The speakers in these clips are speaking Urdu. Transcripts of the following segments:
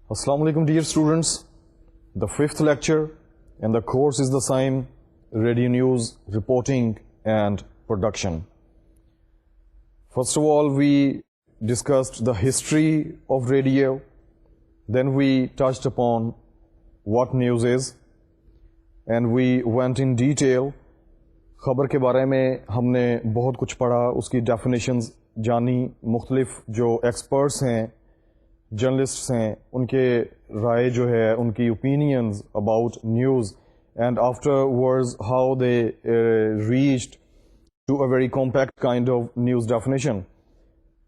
Assalamu alaikum dear students. The fifth lecture and the course is the same, radio news reporting and production. First of all, we discussed the history of radio. Then we touched upon what news is and we went in detail. خبر کے بارے میں ہم نے بہت کچھ پڑھا, اس کی ڈیفینیشنز جانی, مختلف جو ایکسپرٹس ہیں, جرنلسٹس ہیں, ان کے رائے جو ہے, ان کی opinions about news, and afterwards how they reached to a very compact kind of news definition.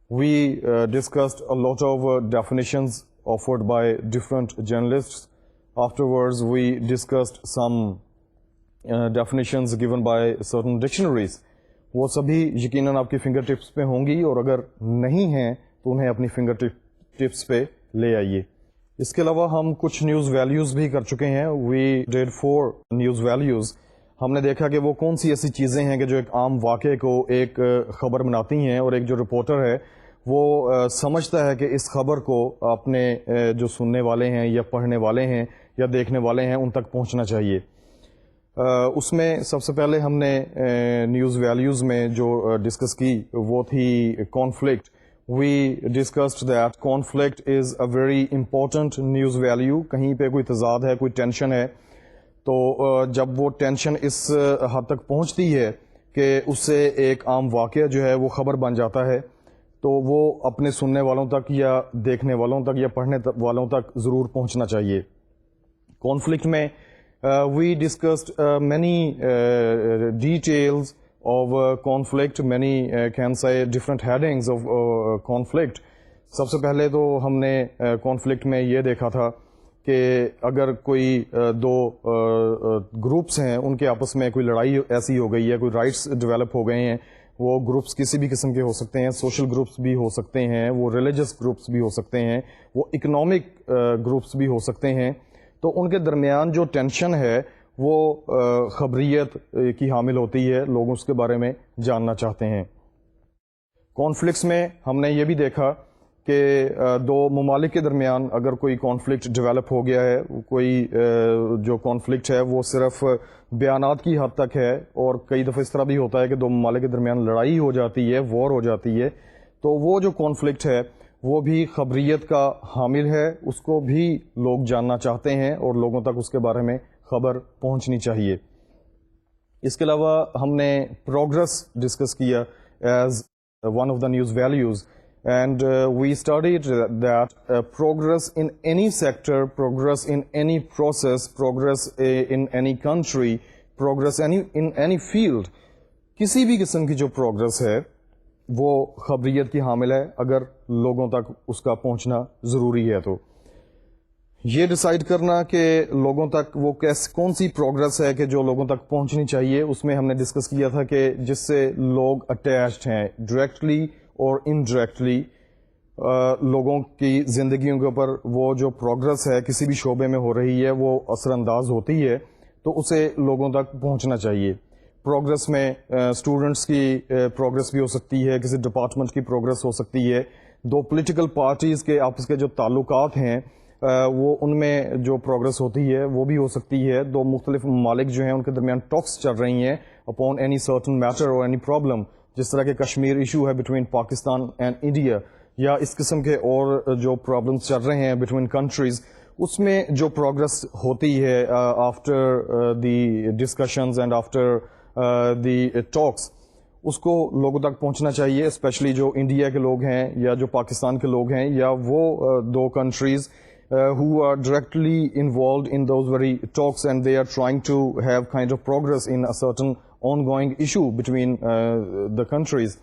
We discussed a lot of definitions offered by different journalists. Afterwards we discussed some definitions given by certain dictionaries. وہ سبھی یقیناً آپ کی فنگر ٹپس پہ ہوں گی, اور اگر نہیں ہیں تو انہیں اپنی فنگر ٹپس پہ لے آئیے. اس کے علاوہ ہم کچھ نیوز ویلیوز بھی کر چکے ہیں. We did 4 news values. ہم نے دیکھا کہ وہ کون سی ایسی چیزیں ہیں کہ جو ایک عام واقعے کو ایک خبر بناتی ہیں, اور ایک جو رپورٹر ہے وہ سمجھتا ہے کہ اس خبر کو اپنے جو سننے والے ہیں یا پڑھنے والے ہیں یا دیکھنے والے ہیں ان تک پہنچنا چاہیے. اس میں سب سے پہلے ہم نے نیوز ویلیوز میں جو ڈسکس کی وہ تھی conflict. We discussed that conflict is a very important news value. کہیں پہ کوئی تضاد ہے, کوئی ٹینشن ہے, تو جب وہ ٹینشن اس حد تک پہنچتی ہے کہ اس سے ایک عام واقعہ جو ہے وہ خبر بن جاتا ہے, تو وہ اپنے سننے والوں تک یا دیکھنے والوں تک یا پڑھنے والوں تک ضرور پہنچنا چاہیے. کانفلکٹ میں we discussed many details of conflict, many can say different headings of conflict. سب سے پہلے تو ہم نے conflict میں یہ دیکھا تھا کہ اگر کوئی دو گروپس ہیں, ان کے آپس میں کوئی لڑائی ایسی ہو گئی ہے, کوئی رائٹس ڈیولپ ہو گئے ہیں, وہ گروپس کسی بھی قسم کے ہو سکتے ہیں, سوشل گروپس بھی ہو سکتے ہیں, وہ ریلیجس گروپس بھی ہو سکتے ہیں, وہ اکنامک گروپس بھی ہو سکتے ہیں, تو ان کے درمیان جو ٹینشن ہے وہ خبریت کی حامل ہوتی ہے, لوگ اس کے بارے میں جاننا چاہتے ہیں. کانفلکٹس میں ہم نے یہ بھی دیکھا کہ دو ممالک کے درمیان اگر کوئی کانفلکٹ ڈیولپ ہو گیا ہے, کوئی جو کانفلکٹ ہے وہ صرف بیانات کی حد تک ہے, اور کئی دفعہ اس طرح بھی ہوتا ہے کہ دو ممالک کے درمیان لڑائی ہو جاتی ہے, وار ہو جاتی ہے, تو وہ جو کانفلکٹ ہے وہ بھی خبریت کا حامل ہے, اس کو بھی لوگ جاننا چاہتے ہیں اور لوگوں تک اس کے بارے میں خبر پہنچنی چاہیے. اس کے علاوہ ہم نے پروگرس ڈسکس کیا as one of the news values, and we studied that progress in any sector, progress in any process, progress in any country, progress in any field, کسی بھی قسم کی جو پروگرس ہے وہ خبریت کی حامل ہے اگر لوگوں تک اس کا پہنچنا ضروری ہے. تو یہ ڈیسائیڈ کرنا کہ لوگوں تک وہ کون سی پروگرس ہے کہ جو لوگوں تک پہنچنی چاہیے, اس میں ہم نے ڈسکس کیا تھا کہ جس سے لوگ اٹیچڈ ہیں ڈائریکٹلی اور انڈائریکٹلی لوگوں کی زندگیوں کے اوپر, وہ جو پروگرس ہے کسی بھی شعبے میں ہو رہی ہے وہ اثر انداز ہوتی ہے, تو اسے لوگوں تک پہنچنا چاہیے. پروگرس میں اسٹوڈنٹس کی پروگرس بھی ہو سکتی ہے, کسی ڈپارٹمنٹ کی پروگرس ہو سکتی ہے, دو پولیٹیکل پارٹیز کے آپس کے جو تعلقات ہیں وہ ان میں جو پروگرس ہوتی ہے وہ بھی ہو سکتی ہے, دو مختلف ممالک جو ہیں ان کے درمیان ٹاکس چل رہی ہیں اپون اینی سرٹن میٹر اور اینی پرابلم, جس طرح کہ کشمیر ایشو ہے بٹوین پاکستان اینڈ انڈیا, یا اس قسم کے اور جو پرابلمس چل رہے ہیں بٹوین کنٹریز, اس میں جو پروگرس ہوتی ہے after the discussions and after the talks, اس کو لوگوں تک پہنچنا چاہیے, اسپیشلی جو انڈیا کے لوگ ہیں یا جو پاکستان کے لوگ ہیں یا وہ دو countries who are directly involved in those very talks and they are trying to have kind of progress in a certain ongoing issue between the countries.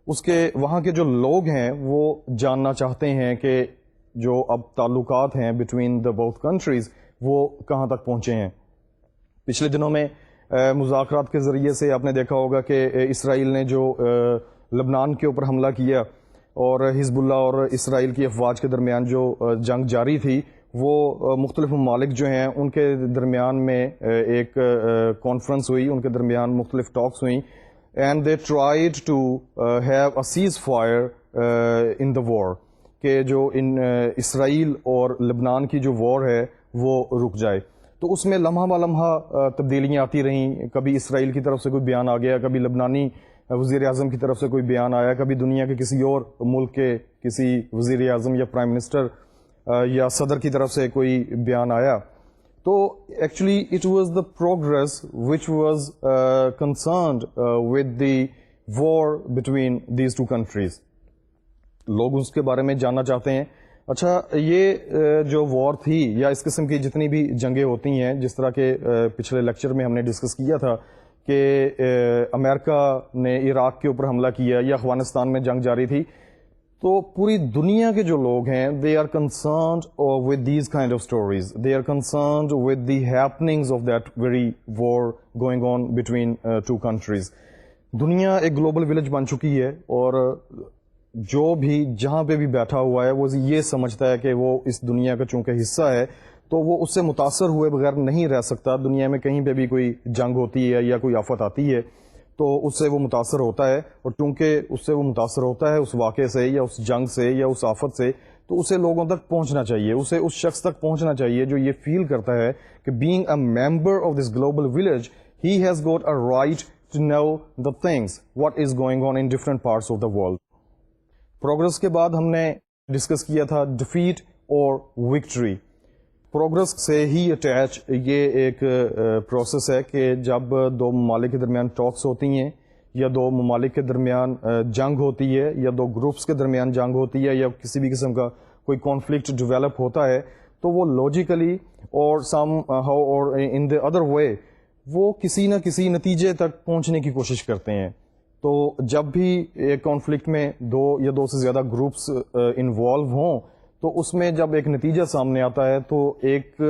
اس کے وہاں کے جو لوگ ہیں وہ جاننا چاہتے ہیں کہ جو اب تعلقات ہیں between the both countries وہ کہاں تک پہنچے ہیں. پچھلے دنوں میں مذاکرات کے ذریعے سے آپ نے دیکھا ہوگا کہ اسرائیل نے جو لبنان کے اوپر حملہ کیا اور حزب اللہ اور اسرائیل کی افواج کے درمیان جو جنگ جاری تھی، وہ مختلف ممالک جو ہیں ان کے درمیان میں ایک کانفرنس ہوئی، ان کے درمیان مختلف ٹاکس ہوئیں، and they tried to have a ceasefire in the war, کہ جو اسرائیل اور لبنان کی جو وار ہے وہ رک جائے. تو اس میں لمحہ بہ لمحہ تبدیلیاں آتی رہیں، کبھی اسرائیل کی طرف سے کوئی بیان آ گیا، کبھی لبنانی وزیر اعظم کی طرف سے کوئی بیان آیا، کبھی دنیا کے کسی اور ملک کے کسی وزیر اعظم یا پرائم منسٹر یا صدر کی طرف سے کوئی بیان آیا. تو actually it was the progress which was concerned with the war between these two countries. لوگ اس کے بارے میں جاننا چاہتے ہیں. اچھا، یہ جو وار تھی یا اس قسم کی جتنی بھی جنگیں ہوتی ہیں، جس طرح کے پچھلے لیکچر میں ہم نے ڈسکس کیا تھا کہ امریکہ نے عراق کے اوپر حملہ کیا یا افغانستان میں جنگ جاری تھی، تو پوری دنیا کے جو لوگ ہیں they are concerned with these kind of stories, they are concerned with the happenings of that very war going on between two countries. دنیا ایک گلوبل ولیج بن چکی ہے، اور جو بھی جہاں پہ بھی بیٹھا ہوا ہے وہ یہ سمجھتا ہے کہ وہ اس دنیا کا چونکہ حصہ ہے تو وہ اس سے متاثر ہوئے بغیر نہیں رہ سکتا. دنیا میں کہیں پہ بھی کوئی جنگ ہوتی ہے یا کوئی آفت آتی ہے تو اس سے وہ متاثر ہوتا ہے، اور چونکہ اس سے وہ متاثر ہوتا ہے اس واقعے سے یا اس جنگ سے یا اس آفت سے، تو اسے لوگوں تک پہنچنا چاہیے، اسے اس شخص تک پہنچنا چاہیے جو یہ فیل کرتا ہے کہ being a member of this global village he has got a right to know the things what is going on in different parts of the world. Progress کے بعد ہم نے ڈسکس کیا تھا ڈیفیٹ اور وکٹری. پروگرس سے ہی اٹیچ یہ ایک پروسیس ہے کہ جب دو ممالک کے درمیان ٹاکس ہوتی ہیں یا دو ممالک کے درمیان جنگ ہوتی ہے یا دو گروپس کے درمیان جنگ ہوتی ہے یا کسی بھی قسم کا کوئی کانفلکٹ ڈیولپ ہوتا ہے، تو وہ لاجیکلی اور سم ہاؤ اور ان دی ادر وے وہ کسی نہ کسی نتیجے تک پہنچنے کی کوشش کرتے ہیں. تو جب بھی ایک کانفلکٹ میں دو یا دو سے زیادہ گروپس انوالو ہوں تو اس میں جب ایک نتیجہ سامنے آتا ہے تو ایک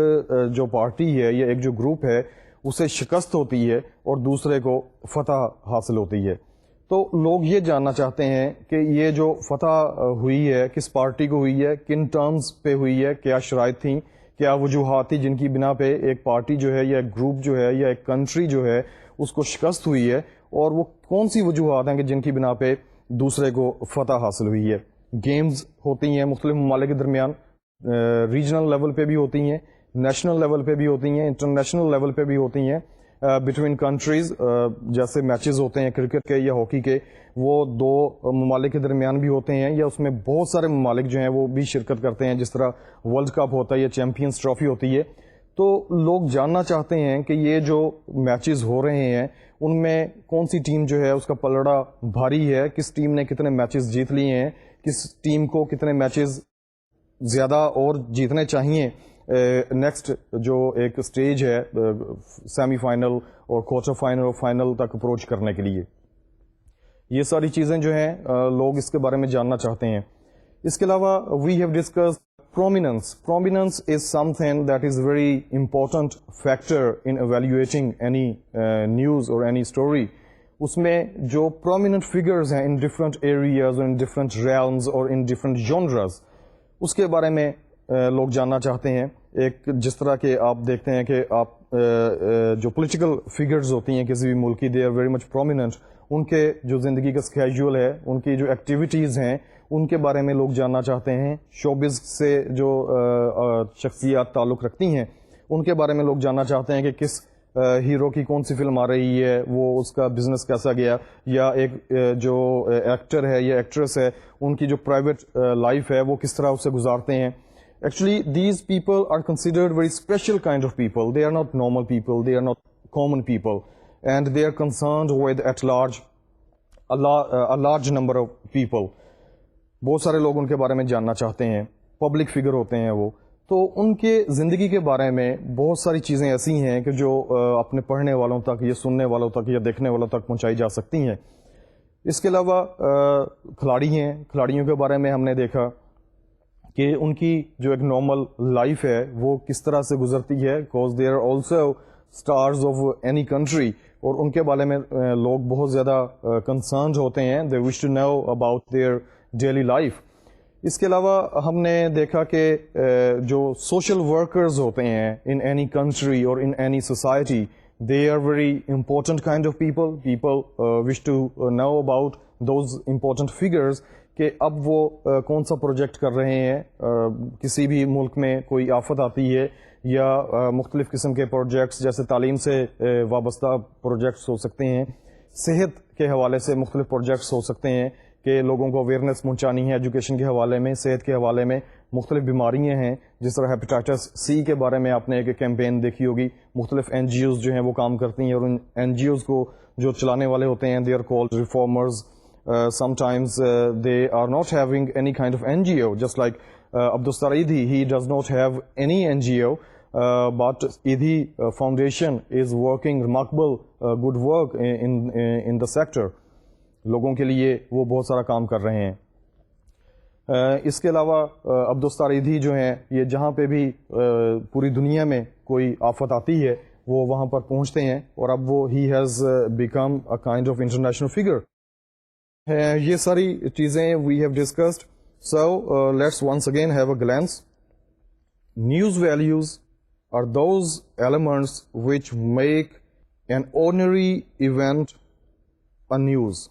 جو پارٹی ہے یا ایک جو گروپ ہے اسے شکست ہوتی ہے اور دوسرے کو فتح حاصل ہوتی ہے. تو لوگ یہ جاننا چاہتے ہیں کہ یہ جو فتح ہوئی ہے کس پارٹی کو ہوئی ہے، کن ٹرمز پہ ہوئی ہے، کیا شرائط تھیں، کیا وجوہات تھی جن کی بنا پہ ایک پارٹی جو ہے یا ایک گروپ جو ہے یا ایک کنٹری جو ہے اس کو شکست ہوئی ہے، اور وہ کون سی وجوہات ہیں کہ جن کی بنا پہ دوسرے کو فتح حاصل ہوئی ہے. گیمز ہوتی ہیں مختلف ممالک کے درمیان، ریجنل لیول پہ بھی ہوتی ہیں، نیشنل لیول پہ بھی ہوتی ہیں، انٹرنیشنل لیول پہ بھی ہوتی ہیں بٹوین کنٹریز. جیسے میچز ہوتے ہیں کرکٹ کے یا ہاکی کے، وہ دو ممالک کے درمیان بھی ہوتے ہیں یا اس میں بہت سارے ممالک جو ہیں وہ بھی شرکت کرتے ہیں، جس طرح ورلڈ کپ ہوتا ہے یا چیمپئنز ٹرافی ہوتی ہے. تو لوگ جاننا چاہتے ہیں کہ یہ جو میچز ہو رہے ہیں ان میں کون سی ٹیم جو ہے اس کا پلڑا بھاری ہے، کس ٹیم نے کتنے میچز جیت لیے ہیں، کس ٹیم کو کتنے میچز زیادہ اور جیتنے چاہیے نیکسٹ جو ایک سٹیج ہے سیمی فائنل اور کوارٹر فائنل اور فائنل تک اپروچ کرنے کے لیے. یہ ساری چیزیں جو ہیں لوگ اس کے بارے میں جاننا چاہتے ہیں. اس کے علاوہ we have discuss prominence. Prominence is something that is very important factor in evaluating any news or any story. اس میں جو prominent figures ہیں in different areas or in different realms or in different genres، اس کے بارے میں لوگ جاننا چاہتے ہیں. ایک جس طرح کہ آپ دیکھتے ہیں کہ آپ جو پولیٹیکل فگرز ہوتی ہیں کسی بھی ملک کی، they are very much prominent. ان کے جو زندگی کا اسکیجول ہے، ان کی جو ایکٹیویٹیز ہیں ان کے بارے میں لوگ جاننا چاہتے ہیں. شوبز سے جو شخصیات تعلق رکھتی ہیں ان کے بارے میں لوگ جاننا چاہتے ہیں کہ کس ہیرو کی کون سی فلم آ رہی ہے، وہ اس کا بزنس کیسا گیا، یا ایک جو ایکٹر ہے یا ایکٹریس ہے ان کی جو پرائیویٹ لائف ہے وہ کس طرح اسے گزارتے ہیں. Actually these people are considered very special kind of people. They are not normal people, they are not common people, and they are concerned with at large number of people. بہت سارے لوگ ان کے بارے میں جاننا چاہتے ہیں، پبلک فگر ہوتے ہیں وہ. تو ان کے زندگی کے بارے میں بہت ساری چیزیں ایسی ہیں کہ جو اپنے پڑھنے والوں تک یا سننے والوں تک یا دیکھنے والوں تک پہنچائی جا سکتی ہیں. اس کے علاوہ کھلاڑی ہیں، کھلاڑیوں کے بارے میں ہم نے دیکھا کہ ان کی جو ایک نارمل لائف ہے وہ کس طرح سے گزرتی ہے، because they are also stars of any country, اور ان کے بارے میں لوگ بہت زیادہ کنسرنڈ ہوتے ہیں. They wish to know about their daily life. اس کے علاوہ ہم نے دیکھا کہ جو سوشل ورکرز ہوتے ہیں ان اینی کنٹری اور in any society, they are very important kind of people wish to know about those important figures کہ اب وہ کون سا پروجیکٹ کر رہے ہیں. کسی بھی ملک میں کوئی آفت آتی ہے یا مختلف قسم کے پروجیکٹس جیسے تعلیم سے وابستہ پروجیکٹس ہو سکتے ہیں, صحت کے حوالے سے مختلف پروجیکٹس ہو سکتے ہیں کہ لوگوں کو اویئرنیس پہنچانی ہے ایجوکیشن کے حوالے میں, صحت کے حوالے میں. مختلف بیماریاں ہیں جس طرح ہیپیٹائٹس سی کے بارے میں آپ نے ایک کیمپین دیکھی ہوگی. مختلف این جی اوز جو ہیں وہ کام کرتی ہیں, اور ان این جی اوز کو جو چلانے والے ہوتے ہیں they are called reformers. sometimes they are not having any kind of NGO, just like Abdustar Eidhi, he does not have any NGO, but Eidhi Foundation is working remarkable good work in the sector. لوگوں کے لیے وہ بہت سارا کام کر رہے ہیں. اس کے علاوہ عبدالستار ایدھی جو ہیں یہ جہاں پہ بھی پوری دنیا میں کوئی آفت آتی ہے وہ وہاں پر پہنچتے ہیں, اور اب وہ he has become a kind of international figure. یہ ساری چیزیں we have discussed. So let's once again have a glance. News values are those elements which make an ordinary event a news.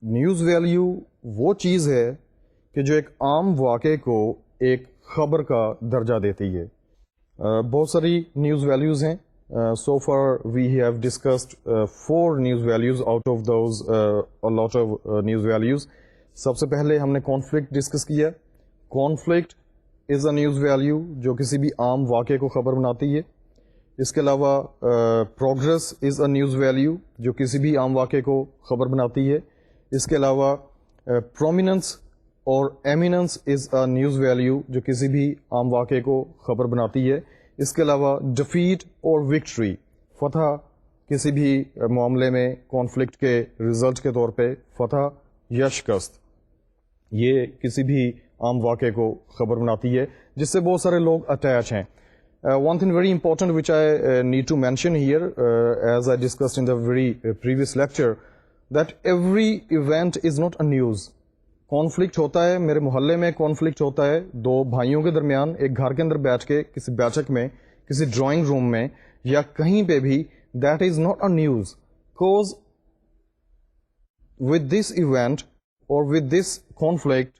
News value وہ چیز ہے کہ جو ایک عام واقعے کو ایک خبر کا درجہ دیتی ہے. بہت ساری نیوز ویلیوز ہیں. So for we have discussed 4 news values out of those lot of news values. سب سے پہلے ہم نے کانفلکٹ ڈسکس کیا. Conflict is a news value جو کسی بھی عام واقعے کو خبر بناتی ہے. اس کے علاوہ progress is a news value جو کسی بھی عام واقعے کو خبر بناتی ہے. اس کے علاوہ پرومیننس اور eminence is a news value جو کسی بھی عام واقعے کو خبر بناتی ہے. اس کے علاوہ ڈیفیٹ اور وکٹری, فتح کسی بھی معاملے میں کانفلکٹ کے رزلٹ کے طور پہ فتح یا شکست, یہ کسی بھی عام واقعے کو خبر بناتی ہے جس سے بہت سارے لوگ اٹیچ ہیں. One thing very important which I need to mention here, as I discussed in the very previous lecture, that every event is not a news. Conflict ہوتا ہے, میرے محلے میں کانفلکٹ ہوتا ہے 2 بھائیوں کے درمیان, ایک گھر کے اندر بیٹھ کے کسی بیٹھک میں, کسی ڈرائنگ روم میں یا کہیں پہ بھی, that is not a news, because with this event or with this conflict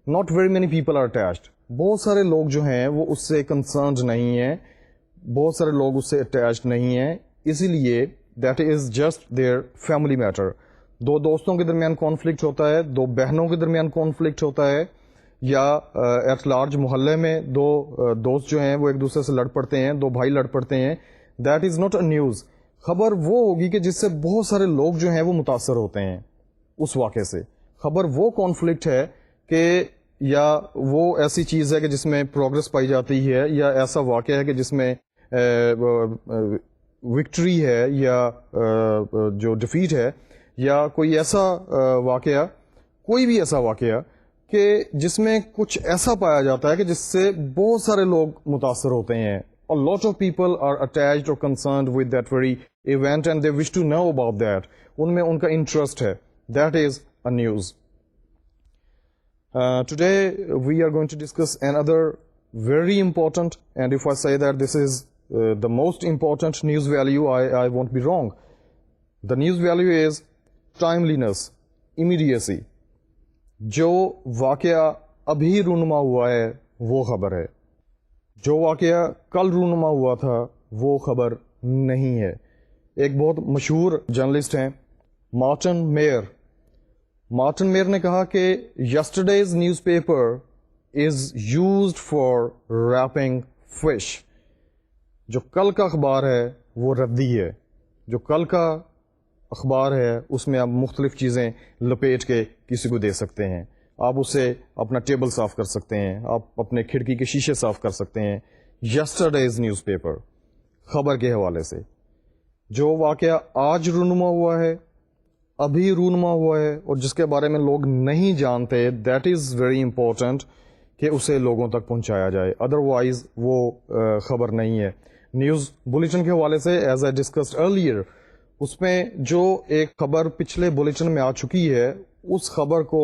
not very many people are attached. بہت سارے لوگ جو ہیں وہ اس سے کنسرنڈ نہیں ہیں, بہت سارے لوگ اس سے اٹیچڈ نہیں ہیں, اسی لیے that is just their family matter. 2 دوستوں کے درمیان کانفلکٹ ہوتا ہے, 2 بہنوں کے درمیان کانفلکٹ ہوتا ہے, یا ایٹ لارج محلے میں 2 دوست جو ہیں وہ ایک دوسرے سے لڑ پڑتے ہیں, 2 بھائی لڑ پڑتے ہیں. That is not a news. خبر وہ ہوگی کہ جس سے بہت سارے لوگ جو ہیں وہ متاثر ہوتے ہیں اس واقعے سے. خبر وہ کانفلکٹ ہے کہ یا وہ ایسی چیز ہے کہ جس میں پروگرس پائی جاتی ہے, یا ایسا واقعہ ہے کہ جس میں وکٹری ہے یا جو ڈیفیٹ ہے, یا کوئی ایسا واقعہ, کوئی بھی ایسا واقعہ کہ جس میں کچھ ایسا پایا جاتا ہے کہ جس سے بہت سارے لوگ متاثر ہوتے ہیں. A lot of people are attached or concerned with that very event and they wish to know about that. ان میں ان کا انٹرسٹ ہے. That is a news. Today we are going to discuss another very important, and if I say that this is the most important news value, I won't be wrong. The news value is timeliness, immediacy. جو واقعہ ابھی رونما ہوا ہے وہ خبر ہے, جو واقعہ کل رونما ہوا تھا وہ خبر نہیں ہے. ایک بہت مشہور جرنلسٹ ہیں مارٹن میئر. مارٹن میئر نے کہا کہ yesterday's newspaper is used for wrapping fish. جو کل کا اخبار ہے وہ ردی ہے. جو کل کا اخبار ہے اس میں آپ مختلف چیزیں لپیٹ کے کسی کو دے سکتے ہیں. آپ اسے اپنا ٹیبل صاف کر سکتے ہیں, آپ اپنے کھڑکی کے شیشے صاف کر سکتے ہیں. یسٹرڈیز نیوز پیپر خبر کے حوالے سے. جو واقعہ آج رونما ہوا ہے, ابھی رونما ہوا ہے, اور جس کے بارے میں لوگ نہیں جانتے, دیٹ از ویری امپورٹنٹ کہ اسے لوگوں تک پہنچایا جائے, ادروائز وہ خبر نہیں ہے. نیوز بلیٹن کے حوالے سے ایز اے ڈسکسڈ ارلیئر اس میں جو ایک خبر پچھلے بلیٹن میں آ چکی ہے اس خبر کو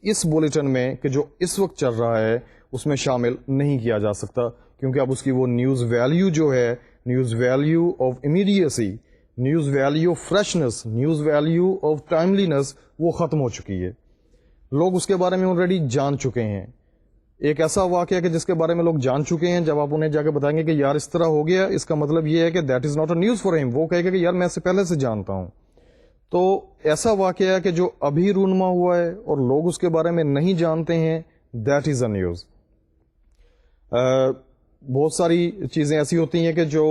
اس بلیٹن میں کہ جو اس وقت چل رہا ہے اس میں شامل نہیں کیا جا سکتا، کیونکہ اب اس کی وہ نیوز ویلیو جو ہے، news value of immediacy, news value of freshness, news value of timeliness وہ ختم ہو چکی ہے. لوگ اس کے بارے میں آلریڈی جان چکے ہیں. ایک ایسا واقعہ کہ جس کے بارے میں لوگ جان چکے ہیں، جب آپ انہیں جا کے بتائیں گے کہ یار اس طرح ہو گیا، اس کا مطلب یہ ہے کہ that is not a news for ہم، وہ کہے گا کہ یار میں اس سے پہلے سے جانتا ہوں. تو ایسا واقعہ کہ جو ابھی رونما ہوا ہے اور لوگ اس کے بارے میں نہیں جانتے ہیں، دیٹ از اے نیوز. بہت ساری چیزیں ایسی ہوتی ہیں کہ جو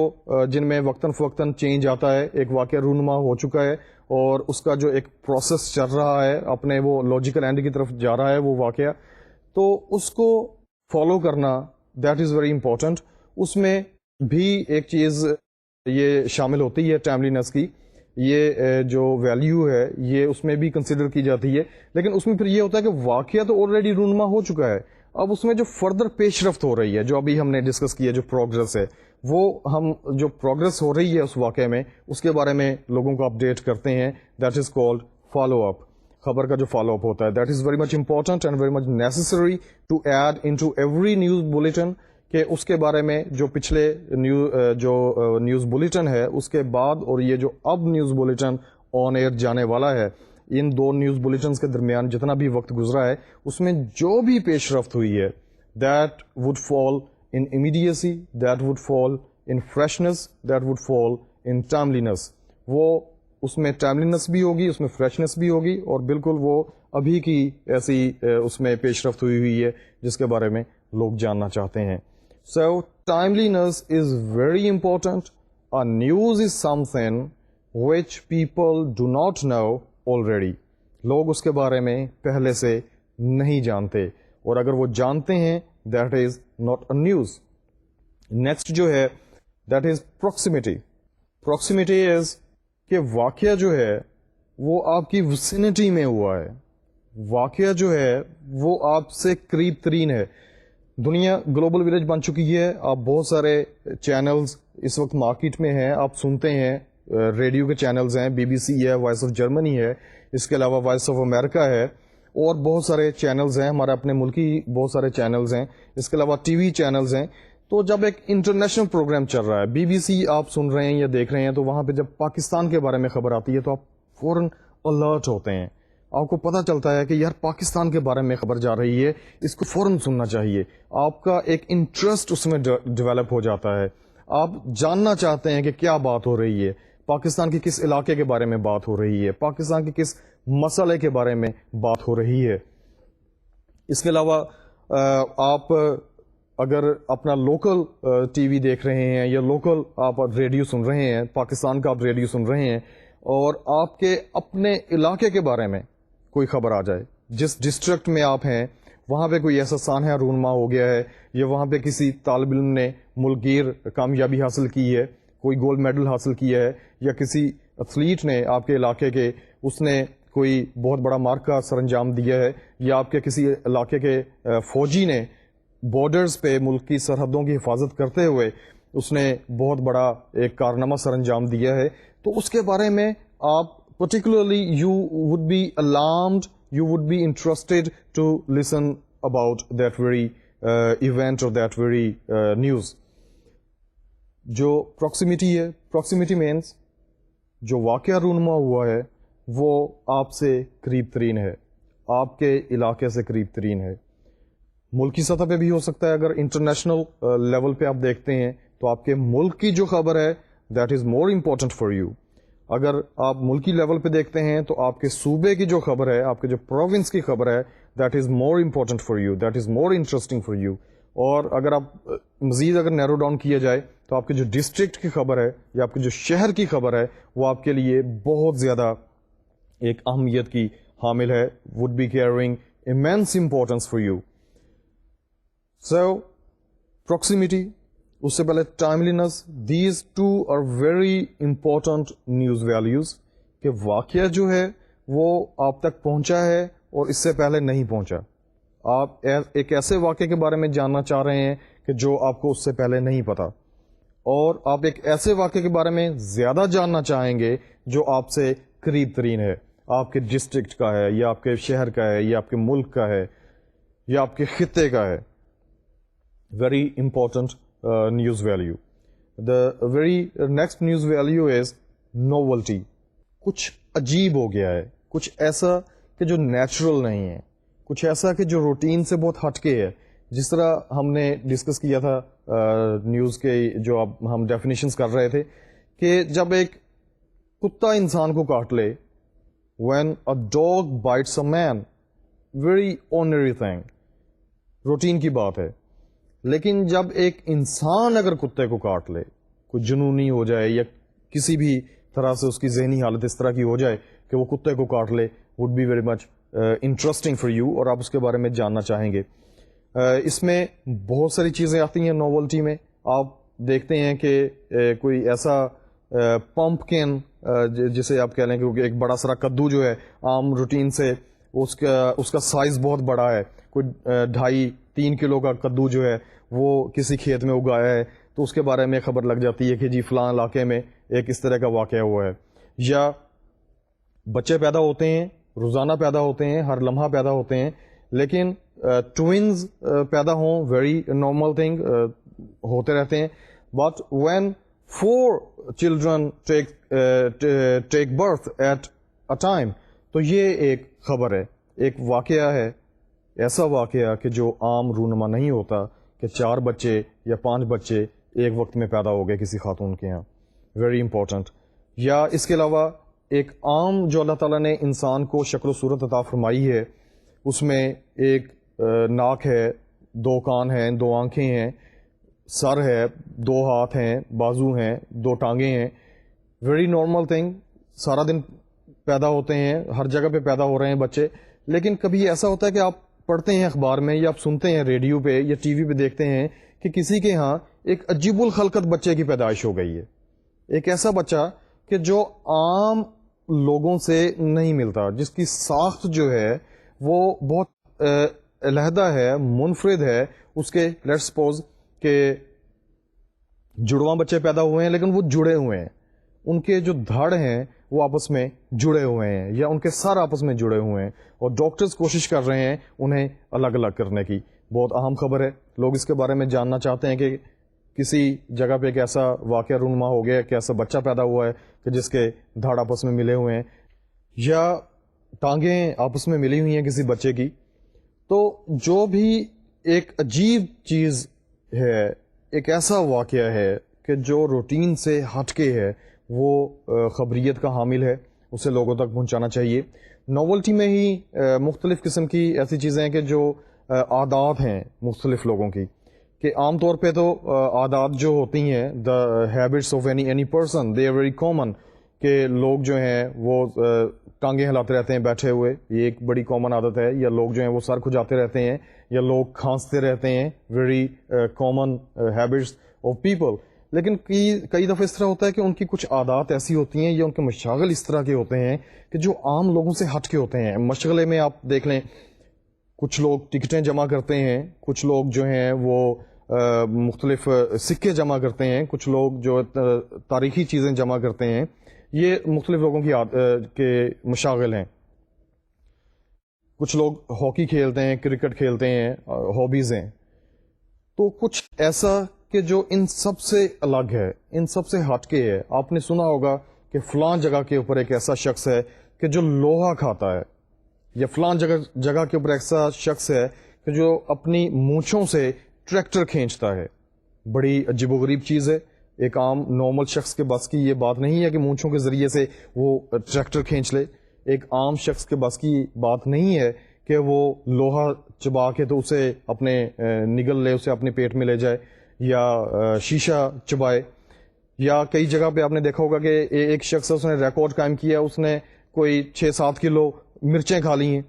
جن میں وقتاً فوقتاً چینج آتا ہے. ایک واقعہ رونما ہو چکا ہے اور اس کا جو ایک پروسیس چل رہا ہے، اپنے وہ لاجیکل اینڈ کی طرف جا رہا ہے وہ واقعہ، تو اس کو فالو کرنا دیٹ از ویری امپورٹنٹ. اس میں بھی ایک چیز یہ شامل ہوتی ہے ٹائملینس کی، یہ جو ویلیو ہے یہ اس میں بھی کنسیڈر کی جاتی ہے. لیکن اس میں پھر یہ ہوتا ہے کہ واقعہ تو آلریڈی رونما ہو چکا ہے، اب اس میں جو فردر پیش رفت ہو رہی ہے، جو ابھی ہم نے ڈسکس کیا، جو پروگرس ہے، وہ ہم جو پروگرس ہو رہی ہے اس واقعے میں اس کے بارے میں لوگوں کو اپڈیٹ کرتے ہیں. That is called follow up. خبر کا جو فالو اپ ہوتا ہے that is very much important and very much necessary to add into every news bulletin, کہ اس کے بارے میں جو پچھلے نیوز بلیٹن ہے اس کے بعد اور یہ جو اب نیوز بلیٹن آن ایئر جانے والا ہے، ان دو نیوز بلیٹنز کے درمیان جتنا بھی وقت گزرا ہے اس میں جو بھی پیش رفت ہوئی ہے that would fall in immediacy, that would fall in freshness, that would fall in timeliness. وہ اس میں ٹائملینس بھی ہوگی، اس میں فریشنس بھی ہوگی، اور بالکل وہ ابھی کی ایسی اس میں پیش رفت ہوئی ہے جس کے بارے میں لوگ جاننا چاہتے ہیں. So timeliness is very important. A news is something which people do not know already. لوگ اس کے بارے میں پہلے سے نہیں جانتے، اور اگر وہ جانتے ہیں that is not a news. Next جو ہے that is proximity. Proximity is کہ واقعہ جو ہے وہ آپ کی وسینٹی میں ہوا ہے، واقعہ جو ہے وہ آپ سے قریب ترین ہے. دنیا گلوبل ولیج بن چکی ہے. آپ بہت سارے چینلز اس وقت مارکیٹ میں ہیں، آپ سنتے ہیں. ریڈیو کے چینلز ہیں، بی بی سی ہے، وائس آف جرمنی ہے، اس کے علاوہ وائس آف امریکہ ہے، اور بہت سارے چینلز ہیں، ہمارے اپنے ملکی بہت سارے چینلز ہیں، اس کے علاوہ ٹی وی چینلز ہیں. تو جب ایک انٹرنیشنل پروگرام چل رہا ہے، بی بی سی آپ سن رہے ہیں یا دیکھ رہے ہیں، تو وہاں پہ جب پاکستان کے بارے میں خبر آتی ہے تو آپ فوراً الرٹ ہوتے ہیں. آپ کو پتہ چلتا ہے کہ یار پاکستان کے بارے میں خبر جا رہی ہے، اس کو فوراً سننا چاہیے. آپ کا ایک انٹرسٹ اس میں ڈیولپ ہو جاتا ہے، آپ جاننا چاہتے ہیں کہ کیا بات ہو رہی ہے، پاکستان کے کس علاقے کے بارے میں بات ہو رہی ہے، پاکستان کے کس مسئلے کے بارے میں بات ہو رہی ہے. اس کے علاوہ آپ اگر اپنا لوکل ٹی وی دیکھ رہے ہیں یا لوکل آپ ریڈیو سن رہے ہیں، پاکستان کا آپ ریڈیو سن رہے ہیں، اور آپ کے اپنے علاقے کے بارے میں کوئی خبر آ جائے، جس ڈسٹرکٹ میں آپ ہیں وہاں پہ کوئی ایسا سانحہ رونما ہو گیا ہے، یا وہاں پہ کسی طالب علم نے ملک گیر کامیابی حاصل کی ہے، کوئی گولڈ میڈل حاصل کیا ہے، یا کسی ایتھلیٹ نے آپ کے علاقے کے اس نے کوئی بہت بڑا مارکہ سر انجام دیا ہے، یا آپ کے کسی علاقے کے فوجی نے بارڈرز پہ ملک کی سرحدوں کی حفاظت کرتے ہوئے اس نے بہت بڑا ایک کارنامہ سر انجام دیا ہے، تو اس کے بارے میں آپ particularly you would be alarmed, you would be interested to listen about that very event or that very news. جو proximity ہے، proximity means جو واقعہ رونما ہوا ہے وہ آپ سے قریب ترین ہے، آپ کے علاقے سے قریب ترین ہے. ملکی سطح پہ بھی ہو سکتا ہے، اگر انٹرنیشنل لیول پہ آپ دیکھتے ہیں تو آپ کے ملک کی جو خبر ہے that is more important for you. اگر آپ ملکی لیول پہ دیکھتے ہیں تو آپ کے صوبے کی جو خبر ہے، آپ کے جو پروونس کی خبر ہے، that is more important for you, that is more interesting for you. اور اگر آپ مزید اگر نیرو ڈاؤن کیا جائے تو آپ کے جو ڈسٹرکٹ کی خبر ہے یا آپ کے جو شہر کی خبر ہے وہ آپ کے لیے بہت زیادہ ایک اہمیت کی حامل ہے، would be caring immense importance for you. So proximity، اس سے پہلے timeliness, these two are very important news values, کہ واقعہ جو ہے وہ آپ تک پہنچا ہے اور اس سے پہلے نہیں پہنچا. آپ ایک ایسے واقعے کے بارے میں جاننا چاہ رہے ہیں کہ جو آپ کو اس سے پہلے نہیں پتا. اور آپ ایک ایسے واقعے کے بارے میں زیادہ جاننا چاہیں گے جو آپ سے قریب ترین ہے، آپ کے ڈسٹرکٹ کا ہے یا آپ کے شہر کا ہے یا آپ کے ملک کا ہے یا آپ کے خطے کا ہے. Very important news value. The very next news value is novelty. کچھ عجیب ہو گیا ہے، کچھ ایسا کہ جو نیچرل نہیں ہے، کچھ ایسا کہ جو روٹین سے بہت ہٹ کے ہے. جس طرح ہم نے ڈسکس کیا تھا نیوز کے جو اب ہم ڈیفینیشنز کر رہے تھے کہ جب ایک کتا انسان کو کاٹ لے، when a dog bites a man, very ordinary thing, routine کی بات ہے. لیکن جب ایک انسان اگر کتے کو کاٹ لے، کوئی جنونی ہو جائے یا کسی بھی طرح سے اس کی ذہنی حالت اس طرح کی ہو جائے کہ وہ کتے کو کاٹ لے، would be very much interesting for you، اور آپ اس کے بارے میں جاننا چاہیں گے. اس میں بہت ساری چیزیں آتی ہیں نوولٹی میں. آپ دیکھتے ہیں کہ کوئی ایسا پمپکن جسے آپ کہہ لیں کہ ایک بڑا سارا کدو جو ہے عام روٹین سے اس کا سائز بہت بڑا ہے، کوئی 2.5-3 کلو کا کدو جو ہے وہ کسی کھیت میں اگایا ہے، تو اس کے بارے میں خبر لگ جاتی ہے کہ جی فلاں علاقے میں ایک اس طرح کا واقعہ ہوا ہے. یا بچے پیدا ہوتے ہیں، روزانہ پیدا ہوتے ہیں، ہر لمحہ پیدا ہوتے ہیں، لیکن ٹوئنز پیدا ہوں ویری نارمل تھنگ، ہوتے رہتے ہیں. But when 4 children take birth at a time، تو یہ ایک خبر ہے، ایک واقعہ ہے، ایسا واقعہ کہ جو عام رونما نہیں ہوتا کہ 4 بچے یا 5 بچے ایک وقت میں پیدا ہو گئے کسی خاتون کے یہاں. Very important. یا اس کے علاوہ ایک عام جو اللہ تعالیٰ نے انسان کو شکل و صورت عطا فرمائی ہے، اس میں ایک ناک ہے، 2 کان ہیں، 2 آنکھیں ہیں، سر ہے، 2 ہاتھ ہیں، بازو ہیں، 2 ٹانگیں ہیں. Very normal thing. سارا دن پیدا ہوتے ہیں، ہر جگہ پہ پیدا ہو رہے ہیں بچے. لیکن کبھی ایسا ہوتا ہے کہ آپ پڑھتے ہیں اخبار میں یا آپ سنتے ہیں ریڈیو پہ یا ٹی وی پہ دیکھتے ہیں کہ کسی کے ہاں ایک عجیب الخلقت بچے کی پیدائش ہو گئی ہے. ایک ایسا بچہ کہ جو عام لوگوں سے نہیں ملتا، جس کی ساخت جو ہے وہ بہت علیحدہ ہے، منفرد ہے. اس کے لیٹ سپوز کہ جڑواں بچے پیدا ہوئے ہیں لیکن وہ جڑے ہوئے ہیں، ان کے جو دھڑ ہیں وہ آپس میں جڑے ہوئے ہیں یا ان کے سر آپس میں جڑے ہوئے ہیں، اور ڈاکٹرز کوشش کر رہے ہیں انہیں الگ الگ کرنے کی. بہت اہم خبر ہے. لوگ اس کے بارے میں جاننا چاہتے ہیں کہ کسی جگہ پہ ایک ایسا واقعہ رونما ہو گیا کہ ایسا بچہ پیدا ہوا ہے کہ جس کے دھڑ آپس میں ملے ہوئے ہیں یا ٹانگیں آپس میں ملی ہوئی ہیں کسی بچے کی. تو جو بھی ایک عجیب چیز ہے، ایک ایسا واقعہ ہے کہ جو روٹین سے ہٹ کے ہے، وہ خبریت کا حامل ہے، اسے لوگوں تک پہنچانا چاہیے. نوولٹی میں ہی مختلف قسم کی ایسی چیزیں ہیں کہ جو عادات ہیں مختلف لوگوں کی، کہ عام طور پہ تو عادات جو ہوتی ہیں the habits of any person they are very common, کہ لوگ جو ہیں وہ ٹانگیں ہلاتے رہتے ہیں بیٹھے ہوئے، یہ ایک بڑی کامن عادت ہے. یا لوگ جو ہیں وہ سر کھجاتے رہتے ہیں، یا لوگ کھانستے رہتے ہیں، very common habits of people. لیکن کئی دفعہ اس طرح ہوتا ہے کہ ان کی کچھ عادات ایسی ہوتی ہیں یا ان کے مشاغل اس طرح کے ہوتے ہیں کہ جو عام لوگوں سے ہٹ کے ہوتے ہیں. مشغلے میں آپ دیکھ لیں، کچھ لوگ ٹکٹیں جمع کرتے ہیں، کچھ لوگ جو ہیں وہ مختلف سکے جمع کرتے ہیں، کچھ لوگ جو تاریخی چیزیں جمع کرتے ہیں. یہ مختلف لوگوں کے مشاغل ہیں. کچھ لوگ ہاکی کھیلتے ہیں، کرکٹ کھیلتے ہیں، ہابیز ہیں. تو کچھ ایسا کہ جو ان سب سے الگ ہے، ان سب سے ہٹ کے ہے. آپ نے سنا ہوگا کہ فلاں جگہ کے اوپر ایک ایسا شخص ہے کہ جو لوہا کھاتا ہے، یا فلاں جگہ کے اوپر ایسا شخص ہے کہ جو اپنی مونچھوں سے ٹریکٹر کھینچتا ہے. بڑی عجیب و غریب چیز ہے. ایک عام نارمل شخص کے بس کی یہ بات نہیں ہے کہ مونچھوں کے ذریعے سے وہ ٹریکٹر کھینچ لے. ایک عام شخص کے بس کی بات نہیں ہے کہ وہ لوہا چبا کے تو اسے اپنے نگل لے، اسے اپنے پیٹ میں لے جائے، یا شیشہ چبائے. یا کئی جگہ پہ آپ نے دیکھا ہوگا کہ ایک شخص اس نے ریکارڈ قائم کیا، اس نے کوئی 6-7 کلو مرچیں کھا لی ہیں.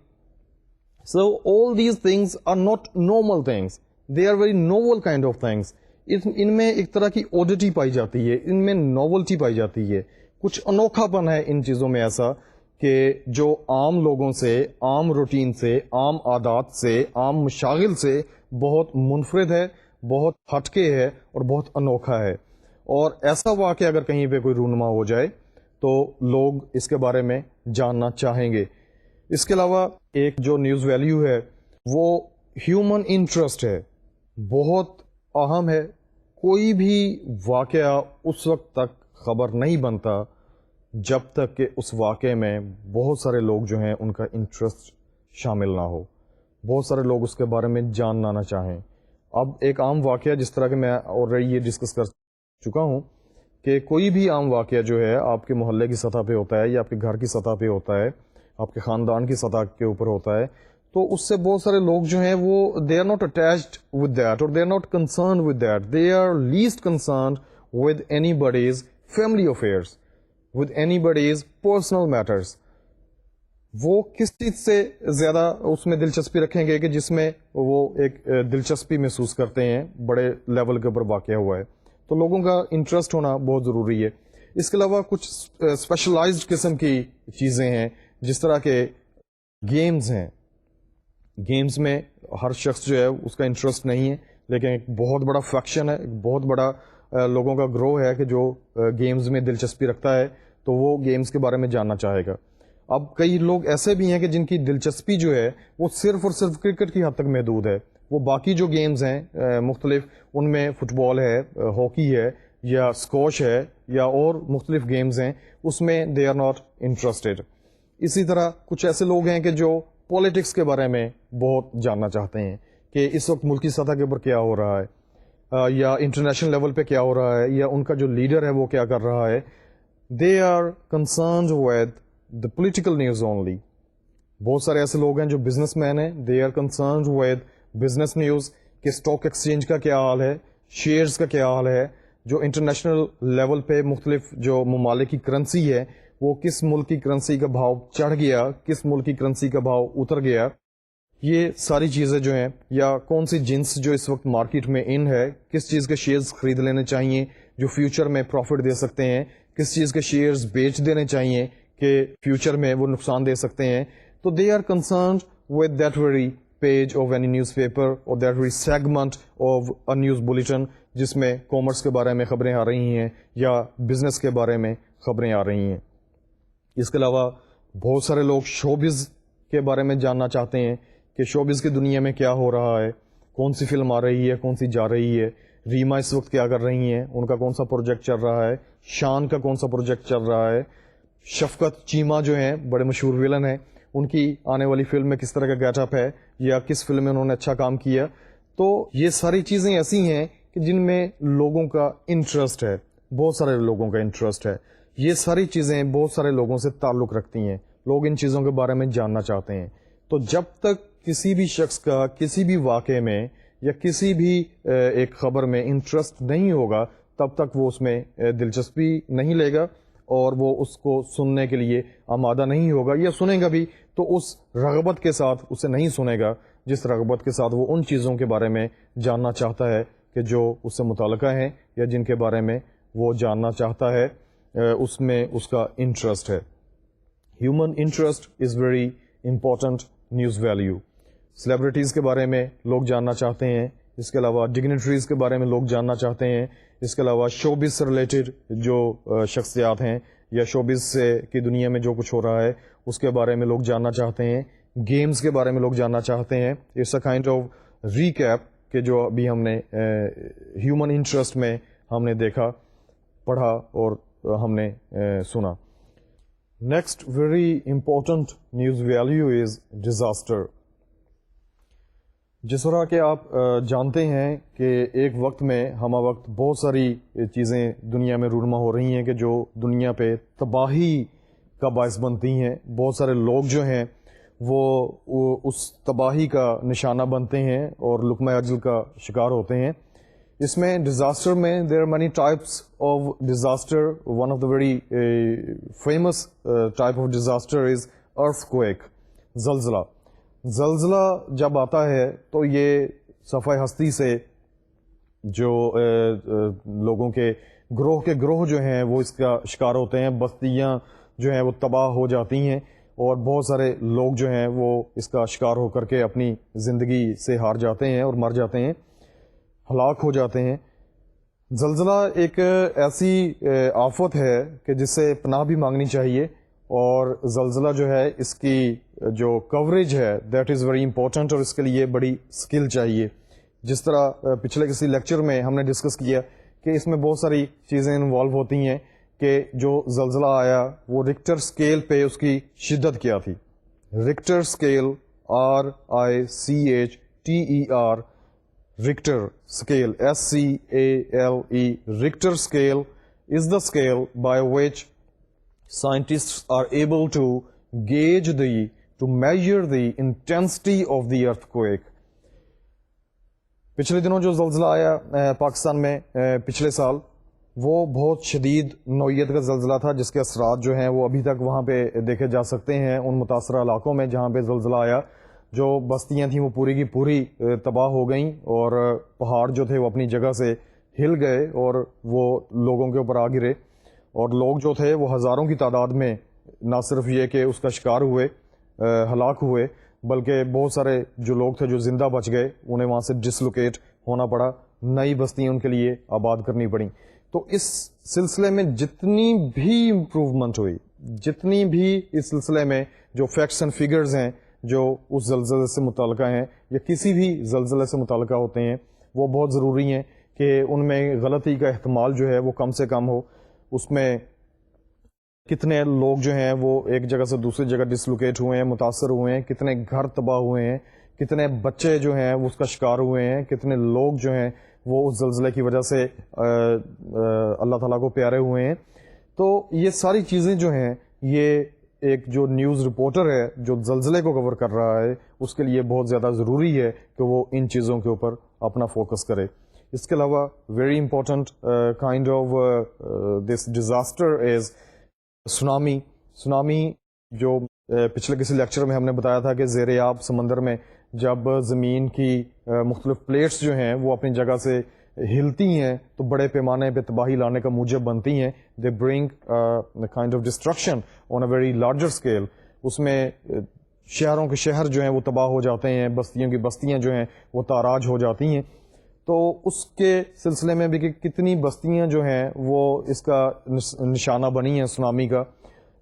So all these things are not normal things, they are very novel kind of things. ان میں ایک طرح کی اوڈیٹی پائی جاتی ہے، ان میں نوولٹی پائی جاتی ہے، کچھ انوکھا پن ہے ان چیزوں میں ایسا کہ جو عام لوگوں سے، عام روٹین سے، عام عادات سے، عام مشاغل سے بہت منفرد ہے، بہت ہٹ کے ہے اور بہت انوکھا ہے. اور ایسا واقعہ اگر کہیں پہ کوئی رونما ہو جائے تو لوگ اس کے بارے میں جاننا چاہیں گے. اس کے علاوہ ایک جو نیوز ویلیو ہے وہ ہیومن انٹرسٹ ہے، بہت اہم ہے. کوئی بھی واقعہ اس وقت تک خبر نہیں بنتا جب تک کہ اس واقعے میں بہت سارے لوگ جو ہیں ان کا انٹرسٹ شامل نہ ہو، بہت سارے لوگ اس کے بارے میں جاننا نہ چاہیں. اب ایک عام واقعہ جس طرح کہ میں آلریڈی یہ ڈسکس کر چکا ہوں کہ کوئی بھی عام واقعہ جو ہے آپ کے محلے کی سطح پہ ہوتا ہے یا آپ کے گھر کی سطح پہ ہوتا ہے، آپ کے خاندان کی سطح کے اوپر ہوتا ہے، تو اس سے بہت سارے لوگ جو ہیں وہ they are not attached with that اور they are not concerned with that, they are least concerned with anybody's family affairs, with anybody's personal matters. وہ کس چیز سے زیادہ اس میں دلچسپی رکھیں گے کہ جس میں وہ ایک دلچسپی محسوس کرتے ہیں، بڑے لیول کے اوپر واقع ہوا ہے. تو لوگوں کا انٹرسٹ ہونا بہت ضروری ہے. اس کے علاوہ کچھ اسپیشلائزڈ قسم کی چیزیں ہیں، جس طرح کے گیمز ہیں. گیمز میں ہر شخص جو ہے اس کا انٹرسٹ نہیں ہے، لیکن ایک بہت بڑا فیکشن ہے، ایک بہت بڑا لوگوں کا گروہ ہے کہ جو گیمز میں دلچسپی رکھتا ہے، تو وہ گیمز کے بارے میں جاننا چاہے گا. اب کئی لوگ ایسے بھی ہیں کہ جن کی دلچسپی جو ہے وہ صرف اور صرف کرکٹ کی حد تک محدود ہے. وہ باقی جو گیمز ہیں مختلف، ان میں فٹ بال ہے، ہاکی ہے، یا اسکواش ہے، یا اور مختلف گیمز ہیں، اس میں دے آر ناٹ انٹرسٹیڈ. اسی طرح کچھ ایسے لوگ ہیں کہ جو پالیٹکس کے بارے میں بہت جاننا چاہتے ہیں کہ اس وقت ملکی سطح کے اوپر کیا ہو رہا ہے، یا انٹرنیشنل لیول پہ کیا ہو رہا ہے، یا ان کا جو لیڈر ہے وہ کیا کر رہا ہے. They are concerned with the political news only. بہت سارے ایسے لوگ ہیں جو بزنس مین ہیں، they are concerned with business news, کہ اسٹاک ایکسچینج کا کیا حال ہے، شیئرز کا کیا حال ہے، جو انٹرنیشنل لیول پہ مختلف جو ممالک کی کرنسی ہے وہ کس ملک کی کرنسی کا بھاؤ چڑھ گیا، کس ملک کی کرنسی کا بھاؤ اتر گیا. یہ ساری چیزیں جو ہیں، یا کون سی جنس جو اس وقت مارکیٹ میں ان ہے، کس چیز کے شیئرز خرید لینے چاہیے جو فیوچر میں پروفٹ دے سکتے ہیں، کس چیز کے شیئرز بیچ دینے چاہیے کہ فیوچر میں وہ نقصان دے سکتے ہیں. تو they are concerned with that very page of any newspaper اور that very segment of a news bulletin, جس میں کامرس کے بارے میں خبریں آ رہی ہیں یا بزنس کے بارے میں خبریں آ رہی ہیں. اس کے علاوہ بہت سارے لوگ شوبز کے بارے میں جاننا چاہتے ہیں کہ شوبز کی دنیا میں کیا ہو رہا ہے، کون سی فلم آ رہی ہے، کون سی جا رہی ہے، ریما اس وقت کیا کر رہی ہیں، ان کا کون سا پروجیکٹ چل رہا ہے، شان کا کون سا پروجیکٹ چل رہا ہے، شفقت چیمہ جو ہیں بڑے مشہور ویلن ہیں، ان کی آنے والی فلم میں کس طرح کا گیٹ اپ ہے، یا کس فلم میں انہوں نے اچھا کام کیا. تو یہ ساری چیزیں ایسی ہیں کہ جن میں لوگوں کا انٹرسٹ ہے، بہت سارے لوگوں کا انٹرسٹ ہے. یہ ساری چیزیں بہت سارے لوگوں سے تعلق رکھتی ہیں، لوگ ان چیزوں کے بارے میں جاننا چاہتے ہیں. تو جب تک کسی بھی شخص کا کسی بھی واقعے میں یا کسی بھی ایک خبر میں انٹرسٹ نہیں ہوگا، تب تک وہ اس میں دلچسپی نہیں لے گا اور وہ اس کو سننے کے لیے آمادہ نہیں ہوگا، یا سنے گا بھی تو اس رغبت کے ساتھ اسے نہیں سنے گا جس رغبت کے ساتھ وہ ان چیزوں کے بارے میں جاننا چاہتا ہے کہ جو اس سے متعلقہ ہیں یا جن کے بارے میں وہ جاننا چاہتا ہے، اس میں اس کا انٹرسٹ ہے. Human interest is very important news value. Celebrities کے بارے میں لوگ جاننا چاہتے ہیں، اس کے علاوہ ڈگنیٹریز کے بارے میں لوگ جاننا چاہتے ہیں، اس کے علاوہ شوبز سے ریلیٹڈ جو شخصیات ہیں یا شوبز سے کی دنیا میں جو کچھ ہو رہا ہے اس کے بارے میں لوگ جاننا چاہتے ہیں. گیمز کے بارے میں لوگ جاننا چاہتے ہیں. It's a kind of recap کہ جو ابھی ہم نے ہیومن انٹرسٹ میں ہم نے دیکھا، پڑھا اور ہم نے سنا. Next very important news value is disaster. جس طرح کہ آپ جانتے ہیں کہ ایک وقت میں ہمہ وقت بہت ساری چیزیں دنیا میں رونما ہو رہی ہیں کہ جو دنیا پہ تباہی کا باعث بنتی ہیں. بہت سارے لوگ جو ہیں وہ اس تباہی کا نشانہ بنتے ہیں اور لقمہ اجل کا شکار ہوتے ہیں. اس میں ڈیزاسٹر میں there are many types of disaster. One of the very famous type of disaster is earthquake, زلزلہ. زلزلہ جب آتا ہے تو یہ صفحہ ہستی سے جو لوگوں کے گروہ جو ہیں وہ اس کا شکار ہوتے ہیں. بستیاں جو ہیں وہ تباہ ہو جاتی ہیں اور بہت سارے لوگ جو ہیں وہ اس کا شکار ہو کر کے اپنی زندگی سے ہار جاتے ہیں اور مر جاتے ہیں، ہلاک ہو جاتے ہیں. زلزلہ ایک ایسی آفت ہے کہ جس سے پناہ بھی مانگنی چاہیے، اور زلزلہ جو ہے اس کی جو کوریج ہے دیٹ از ویری امپورٹنٹ، اور اس کے لیے بڑی اسکل چاہیے. جس طرح پچھلے کسی لیکچر میں ہم نے ڈسکس کیا کہ اس میں بہت ساری چیزیں انوالو ہوتی ہیں کہ جو زلزلہ آیا وہ رکٹر اسکیل پہ اس کی شدت کیا تھی. رکٹر scale RICHTER Richter scale SCALE Richter scale is the scale by which scientists are able to measure the intensity of the earthquake. پچھلے دنوں جو زلزلہ آیا پاکستان میں پچھلے سال، وہ بہت شدید نوعیت کا زلزلہ تھا جس کے اثرات جو ہیں وہ ابھی تک وہاں پہ دیکھے جا سکتے ہیں ان متاثرہ علاقوں میں جہاں پہ زلزلہ آیا. جو بستیاں تھیں وہ پوری کی پوری تباہ ہو گئیں، اور پہاڑ جو تھے وہ اپنی جگہ سے ہل گئے اور وہ لوگوں کے اوپر آ گرے، اور لوگ جو تھے وہ ہزاروں کی تعداد میں نہ صرف یہ کہ اس کا شکار ہوئے، ہلاک ہوئے، بلکہ بہت سارے جو لوگ تھے جو زندہ بچ گئے انہیں وہاں سے ڈسلوکیٹ ہونا پڑا، نئی بستیاں ان کے لیے آباد کرنی پڑیں. تو اس سلسلے میں جتنی بھی امپروومنٹ ہوئی، جتنی بھی اس سلسلے میں جو فیکٹس اینڈ فگرز ہیں جو اس زلزلے سے متعلقہ ہیں یا کسی بھی زلزلے سے متعلقہ ہوتے ہیں، وہ بہت ضروری ہیں کہ ان میں غلطی کا احتمال جو ہے وہ کم سے کم ہو. اس میں کتنے لوگ جو ہیں وہ ایک جگہ سے دوسری جگہ ڈسلوکیٹ ہوئے ہیں، متاثر ہوئے ہیں، کتنے گھر تباہ ہوئے ہیں، کتنے بچے جو ہیں وہ اس کا شکار ہوئے ہیں، کتنے لوگ جو ہیں وہ اس زلزلے کی وجہ سے اللہ تعالیٰ کو پیارے ہوئے ہیں. تو یہ ساری چیزیں جو ہیں، یہ ایک جو نیوز رپورٹر ہے جو زلزلے کو کور کر رہا ہے اس کے لیے بہت زیادہ ضروری ہے کہ وہ ان چیزوں کے اوپر اپنا فوکس کرے. اس کے علاوہ very important kind of this disaster is tsunami. Tsunami جو پچھلے کسی لیکچر میں ہم نے بتایا تھا کہ زیر آب سمندر میں جب زمین کی مختلف پلیٹس جو ہیں وہ اپنی جگہ سے ہلتی ہیں تو بڑے پیمانے پہ تباہی لانے کا موجب بنتی ہیں. They bring kind of destruction on a very larger scale. اس میں شہروں کے شہر جو ہیں وہ تباہ ہو جاتے ہیں، بستیوں کی بستیاں جو ہیں وہ تاراج ہو جاتی ہیں. تو اس کے سلسلے میں بھی کہ کتنی بستیاں جو ہیں وہ اس کا نشانہ بنی ہیں سونامی کا،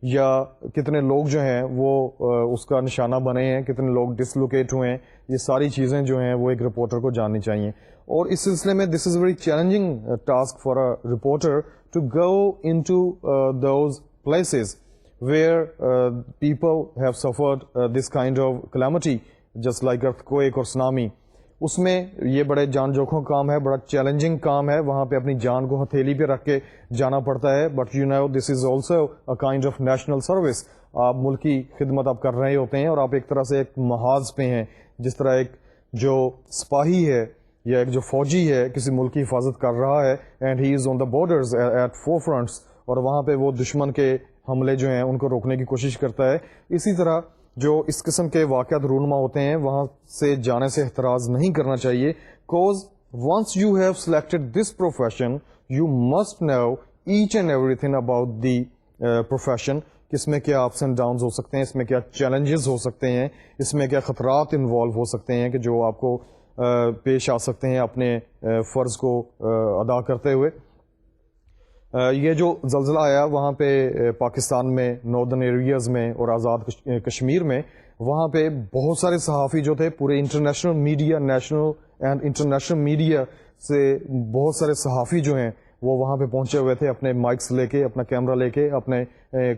یا کتنے لوگ جو ہیں وہ اس کا نشانہ بنے ہیں، کتنے لوگ ڈسلوکیٹ ہوئے ہیں، یہ ساری چیزیں جو ہیں وہ ایک رپورٹر کو جاننی چاہیے. اور اس سلسلے میں this is very challenging task for a reporter to go into those places where people have suffered this kind of calamity just like earthquake اور سونامی. اس میں یہ بڑے جان جوکھوں کام ہے، بڑا چیلنجنگ کام ہے، وہاں پہ اپنی جان کو ہتھیلی پہ رکھ کے جانا پڑتا ہے. But you know this is also a kind of national service. آپ ملکی خدمت آپ کر رہے ہوتے ہیں اور آپ ایک طرح سے ایک محاذ پہ ہیں. جس طرح ایک جو سپاہی ہے یا ایک جو فوجی ہے کسی ملک کی حفاظت کر رہا ہے and he is on the borders at four fronts, اور وہاں پہ وہ دشمن کے حملے جو ہیں ان کو روکنے کی کوشش کرتا ہے. اسی طرح جو اس قسم کے واقعات رونما ہوتے ہیں وہاں سے جانے سے احتراز نہیں کرنا چاہیے. Cause once you have selected this profession you must know each and everything about the profession. اس میں کیا اپس اینڈ ڈاؤنز ہو سکتے ہیں، اس میں کیا چیلنجز ہو سکتے ہیں، اس میں کیا خطرات انوالو ہو سکتے ہیں کہ جو آپ کو پیش آ سکتے ہیں اپنے فرض کو ادا کرتے ہوئے. یہ جو زلزلہ آیا وہاں پہ پاکستان میں ناردرن ایریاز میں اور آزاد کشمیر میں، وہاں پہ بہت سارے صحافی جو تھے پورے international media, national and international media سے بہت سارے صحافی جو ہیں وہ وہاں پہ پہنچے ہوئے تھے اپنے مائکس لے کے، اپنا کیمرہ لے کے، اپنے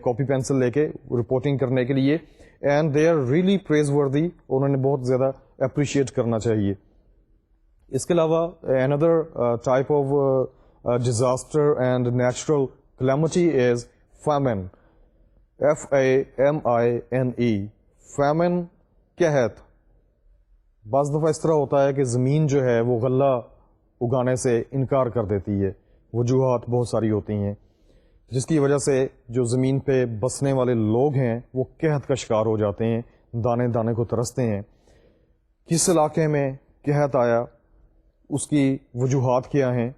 کاپی پینسل لے کے رپورٹنگ کرنے کے لیے. اینڈ دے آر ریئلی پریز وردی، انہوں نے بہت زیادہ اپریشیٹ کرنا چاہیے. اس کے علاوہ اندر type of disaster and natural calamity is famine. FAMINE. famine قحط. بعض دفعہ اس طرح ہوتا ہے کہ زمین جو ہے وہ غلہ اگانے سے انکار کر دیتی ہے، وجوہات بہت ساری ہوتی ہیں جس کی وجہ سے جو زمین پہ بسنے والے لوگ ہیں وہ قحط کا شکار ہو جاتے ہیں، دانے دانے کو ترستے ہیں. کس علاقے میں قحط آیا، اس کی وجوہات کیا ہیں،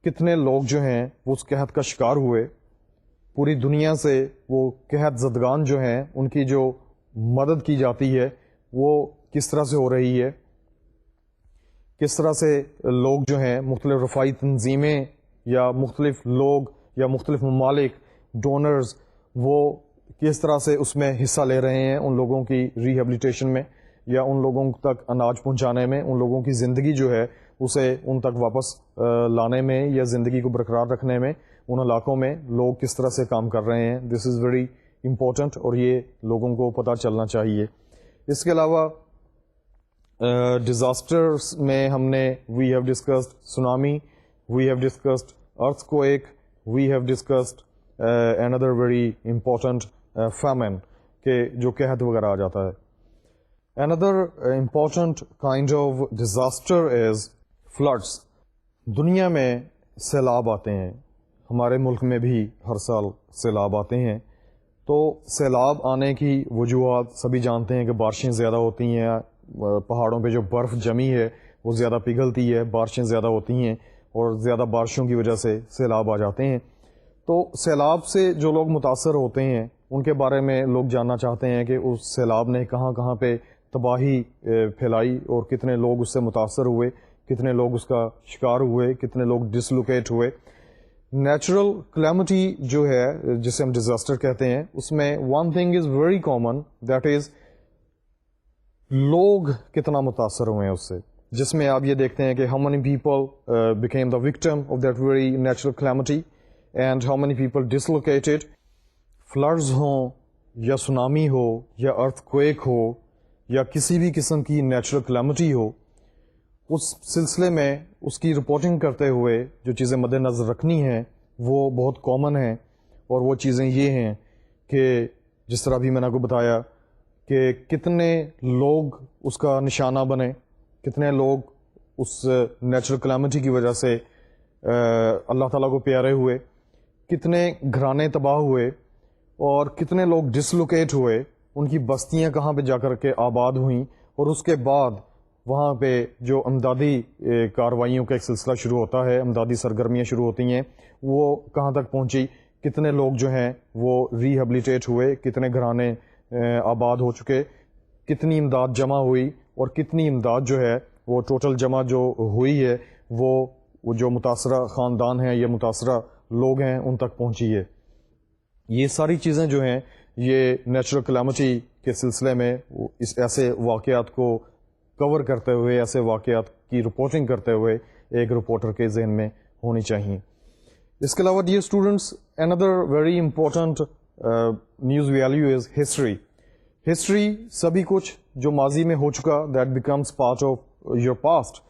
کتنے لوگ جو ہیں وہ اس قحط کا شکار ہوئے، پوری دنیا سے وہ قحط زدگان جو ہیں ان کی جو مدد کی جاتی ہے وہ کس طرح سے ہو رہی ہے. کس طرح سے لوگ جو ہیں مختلف رفاہی تنظیمیں یا مختلف لوگ یا مختلف ممالک ڈونرز وہ کس طرح سے اس میں حصہ لے رہے ہیں ان لوگوں کی ریہیبلیٹیشن میں یا ان لوگوں تک اناج پہنچانے میں, ان لوگوں کی زندگی جو ہے اسے ان تک واپس لانے میں یا زندگی کو برقرار رکھنے میں ان علاقوں میں لوگ کس طرح سے کام کر رہے ہیں. دس از ویری امپورٹنٹ اور یہ لوگوں کو پتہ چلنا چاہیے. اس کے علاوہ ڈیزاسٹرس میں ہم نے we have discussed tsunami, we have discussed earthquake, we have discussed another very important famine کہ جو قحط وغیرہ آ جاتا ہے. Another important kind of disaster is floods. دنیا میں سیلاب آتے ہیں, ہمارے ملک میں بھی ہر سال سیلاب آتے ہیں. تو سیلاب آنے کی وجوہات سبھی جانتے ہیں کہ بارشیں زیادہ ہوتی ہیں, پہاڑوں پہ جو برف جمی ہے وہ زیادہ پگھلتی ہے, بارشیں زیادہ ہوتی ہیں اور زیادہ بارشوں کی وجہ سے سیلاب آ جاتے ہیں. تو سیلاب سے جو لوگ متاثر ہوتے ہیں ان کے بارے میں لوگ جاننا چاہتے ہیں کہ اس سیلاب نے کہاں کہاں پہ تباہی پھیلائی اور کتنے لوگ اس سے متاثر ہوئے, کتنے لوگ اس کا شکار ہوئے, کتنے لوگ ڈسلوکیٹ ہوئے. نیچرل کلیمٹی جو ہے جسے ہم ڈیزاسٹر کہتے ہیں اس میں one thing is very common, that is لوگ کتنا متاثر ہوئے ہیں اس سے, جس میں آپ یہ دیکھتے ہیں کہ how many people became the victim of that very natural calamity and how many people dislocated. Floods ہوں یا سونامی ہو یا ارتھ کویک ہو یا کسی بھی قسم کی نیچرل کلیمٹی ہو, اس سلسلے میں اس کی رپورٹنگ کرتے ہوئے جو چیزیں مد نظر رکھنی ہیں وہ بہت کامن ہیں. اور وہ چیزیں یہ ہیں کہ جس طرح بھی میں نے آپ کو بتایا کہ کتنے لوگ اس کا نشانہ بنے, کتنے لوگ اس نیچرل کلیمٹی کی وجہ سے اللہ تعالیٰ کو پیارے ہوئے, کتنے گھرانے تباہ ہوئے اور کتنے لوگ ڈسلوکیٹ ہوئے, ان کی بستیاں کہاں پہ جا کر کے آباد ہوئیں, اور اس کے بعد وہاں پہ جو امدادی کارروائیوں کا ایک سلسلہ شروع ہوتا ہے, امدادی سرگرمیاں شروع ہوتی ہیں, وہ کہاں تک پہنچی, کتنے لوگ جو ہیں وہ ریہیبلیٹیٹ ہوئے, کتنے گھرانے آباد ہو چکے, کتنی امداد جمع ہوئی اور کتنی امداد جو ہے وہ ٹوٹل جمع جو ہوئی ہے وہ جو متاثرہ خاندان ہیں یا متاثرہ لوگ ہیں ان تک پہنچی ہے. یہ ساری چیزیں جو ہیں یہ نیچرل کلیمٹی کے سلسلے میں اس ایسے واقعات کو کور کرتے ہوئے, ایسے واقعات کی رپورٹنگ کرتے ہوئے ایک رپورٹر کے ذہن میں ہونی چاہیے. اس کے علاوہ dear students, another very important news value is history. History سبھی کچھ جو ماضی میں ہو چکا that becomes part of your past.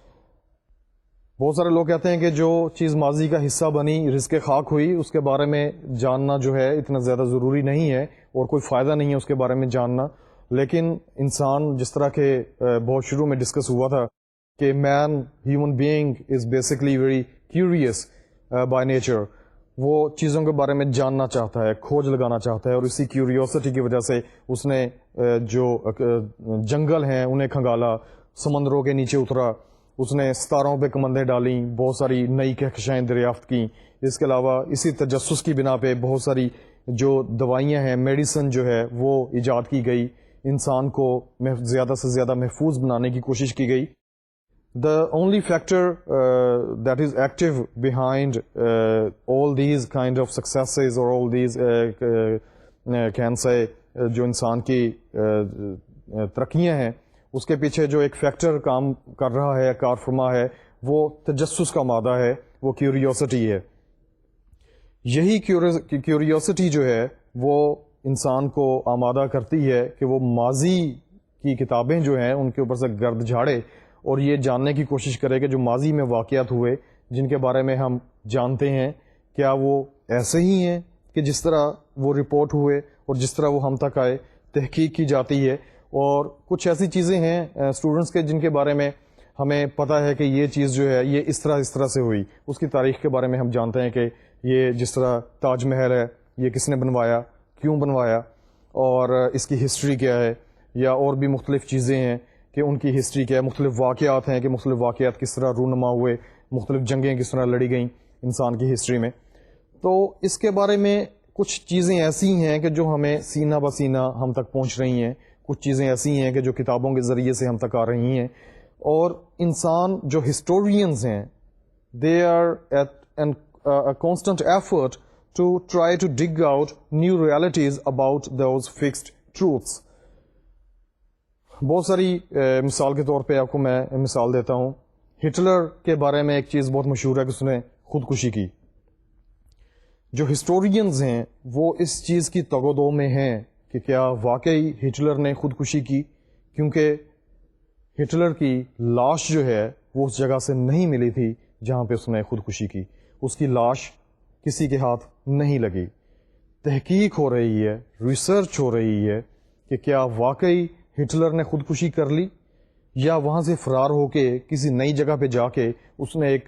بہت سارے لوگ کہتے ہیں کہ جو چیز ماضی کا حصہ بنی, رزق خاک ہوئی, اس کے بارے میں جاننا جو ہے اتنا زیادہ ضروری نہیں ہے اور کوئی فائدہ نہیں ہے اس کے بارے میں جاننا. لیکن انسان جس طرح کے بہت شروع میں ڈسکس ہوا تھا کہ man human being is basically very curious by nature, وہ چیزوں کے بارے میں جاننا چاہتا ہے, کھوج لگانا چاہتا ہے, اور اسی کیوریوسٹی کی وجہ سے اس نے جو جنگل ہیں انہیں کھنگالا, سمندروں کے نیچے اترا, اس نے ستاروں پہ کمندیں ڈالیں, بہت ساری نئی کہکشائیں دریافت کیں. اس کے علاوہ اسی تجسس کی بنا پہ بہت ساری جو دوائیاں ہیں, میڈیسن جو ہے وہ ایجاد کی گئی, انسان کو زیادہ سے زیادہ محفوظ بنانے کی کوشش کی گئی. The only factor that is active behind all these kind of successes or all these can say جو انسان کی ترقیاں ہیں اس کے پیچھے جو ایک فیکٹر کام کر رہا ہے, کار فرما ہے, وہ تجسس کا مادہ ہے, وہ کیوریوسٹی ہے. یہی کیوریوسٹی جو ہے وہ انسان کو آمادہ کرتی ہے کہ وہ ماضی کی کتابیں جو ہیں ان کے اوپر سے گرد جھاڑے اور یہ جاننے کی کوشش کرے کہ جو ماضی میں واقعات ہوئے جن کے بارے میں ہم جانتے ہیں کیا وہ ایسے ہی ہیں کہ جس طرح وہ رپورٹ ہوئے اور جس طرح وہ ہم تک آئے. تحقیق کی جاتی ہے اور کچھ ایسی چیزیں ہیں اسٹوڈنٹس کے جن کے بارے میں ہمیں پتہ ہے کہ یہ چیز جو ہے یہ اس طرح سے ہوئی. اس کی تاریخ کے بارے میں ہم جانتے ہیں کہ یہ جس طرح تاج محل ہے یہ کس نے بنوایا, کیوں بنوایا, اور اس کی ہسٹری کیا ہے, یا اور بھی مختلف چیزیں ہیں کہ ان کی ہسٹری کیا ہے, مختلف واقعات ہیں کہ مختلف واقعات کس طرح رونما ہوئے, مختلف جنگیں کس طرح لڑی گئیں انسان کی ہسٹری میں. تو اس کے بارے میں کچھ چیزیں ایسی ہیں کہ جو ہمیں سینہ بہ سینہ ہم تک پہنچ رہی ہیں, کچھ چیزیں ایسی ہیں کہ جو کتابوں کے ذریعے سے ہم تک آ رہی ہیں, اور انسان جو ہسٹورینز ہیں they are at constant effort to try to dig out new realities about those fixed truths. بہت ساری مثال کے طور پہ آپ کو میں مثال دیتا ہوں. ہٹلر کے بارے میں ایک چیز بہت مشہور ہے کہ اس نے خودکشی کی. جو ہسٹورینز ہیں وہ اس چیز کی تگ و دو میں ہیں کہ کیا واقعی ہٹلر نے خودکشی کی, کیونکہ ہٹلر کی لاش جو ہے وہ اس جگہ سے نہیں ملی تھی جہاں پہ اس نے خودکشی کی. اس کی لاش کسی کے ہاتھ نہیں لگی. تحقیق ہو رہی ہے, ریسرچ ہو رہی ہے کہ کیا واقعی ہٹلر نے خودکشی کر لی یا وہاں سے فرار ہو کے کسی نئی جگہ پہ جا کے اس نے ایک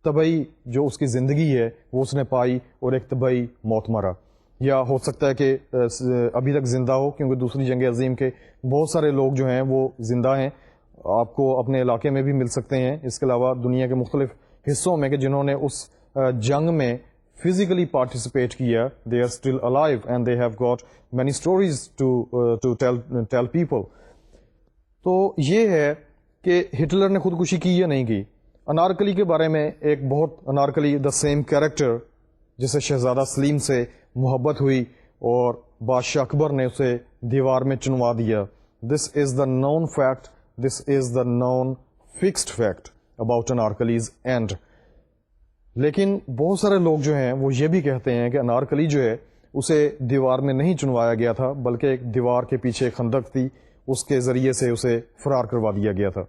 طبعی جو اس کی زندگی ہے وہ اس نے پائی اور ایک طبعی موت مرا. یا ہو سکتا ہے کہ ابھی تک زندہ ہو, کیونکہ دوسری جنگ عظیم کے بہت سارے لوگ جو ہیں وہ زندہ ہیں, آپ کو اپنے علاقے میں بھی مل سکتے ہیں, اس کے علاوہ دنیا کے مختلف حصوں میں کہ جنہوں نے اس جنگ میں physically participate کیا. they are still alive and they have got many stories to tell people. تو یہ ہے کہ ہٹلر نے خودکشی کی یا نہیں کی. انارکلی کے بارے میں ایک بہت, انارکلی دا سیم کیریکٹر جسے شہزادہ سلیم سے محبت ہوئی اور بادشاہ اکبر نے اسے دیوار میں چنوا دیا. This is the known fact, this is the known fixed fact about Anarkali's end. لیکن بہت سارے لوگ جو ہیں وہ یہ بھی کہتے ہیں کہ انارکلی جو ہے اسے دیوار میں نہیں چنوایا گیا تھا, بلکہ ایک دیوار کے پیچھے خندق تھی, اس کے ذریعے سے اسے فرار کروا دیا گیا تھا.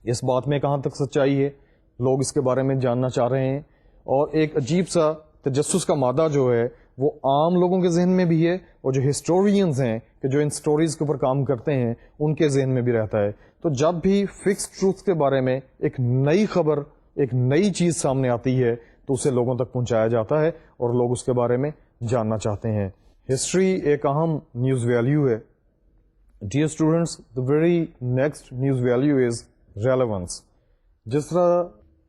اس بات میں کہاں تک سچائی ہے, لوگ اس کے بارے میں جاننا چاہ رہے ہیں. اور ایک عجیب سا تجسس کا مادہ جو ہے وہ عام لوگوں کے ذہن میں بھی ہے, اور جو ہسٹورینز ہیں کہ جو ان سٹوریز کے اوپر کام کرتے ہیں ان کے ذہن میں بھی رہتا ہے. تو جب بھی فکس ٹروتھ کے بارے میں ایک نئی خبر, ایک نئی چیز سامنے آتی ہے تو اسے لوگوں تک پہنچایا جاتا ہے اور لوگ اس کے بارے میں جاننا چاہتے ہیں. ہسٹری ایک اہم نیوز ویلیو ہے. Dear students, the very next news value is relevance. جس طرح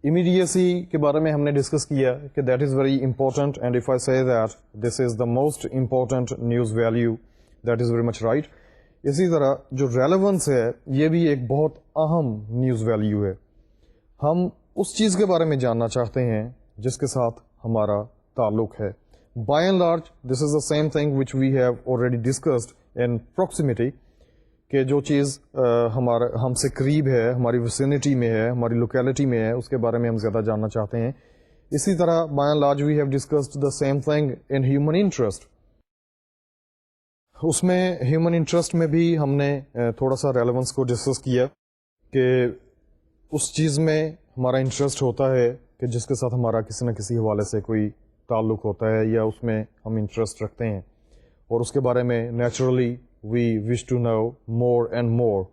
immediacy کے بارے میں ہم نے ڈسکس کیا کہ that is very important, and if I say that this is the most important news value, that is very much right. اسی طرح جو relevance ہے یہ بھی ایک بہت اہم نیوز ویلیو ہے. ہم اس چیز کے بارے میں جاننا چاہتے ہیں جس کے ساتھ ہمارا تعلق ہے. By and large, this is the same thing which we have already discussed in proximity, کہ جو چیز ہم سے قریب ہے, ہماری ویسینٹی میں ہے, ہماری لوکیلٹی میں ہے, اس کے بارے میں ہم زیادہ جاننا چاہتے ہیں. اسی طرح by and large we have discussed the same thing in human interest. اس میں ہیومن انٹرسٹ میں بھی ہم نے تھوڑا سا ریلیونس کو ڈسکس کیا کہ اس چیز میں ہمارا انٹرسٹ ہوتا ہے کہ جس کے ساتھ ہمارا کسی نہ کسی حوالے سے کوئی تعلق ہوتا ہے یا اس میں ہم انٹرسٹ رکھتے ہیں, اور اس کے بارے میں naturally we wish to know more and more.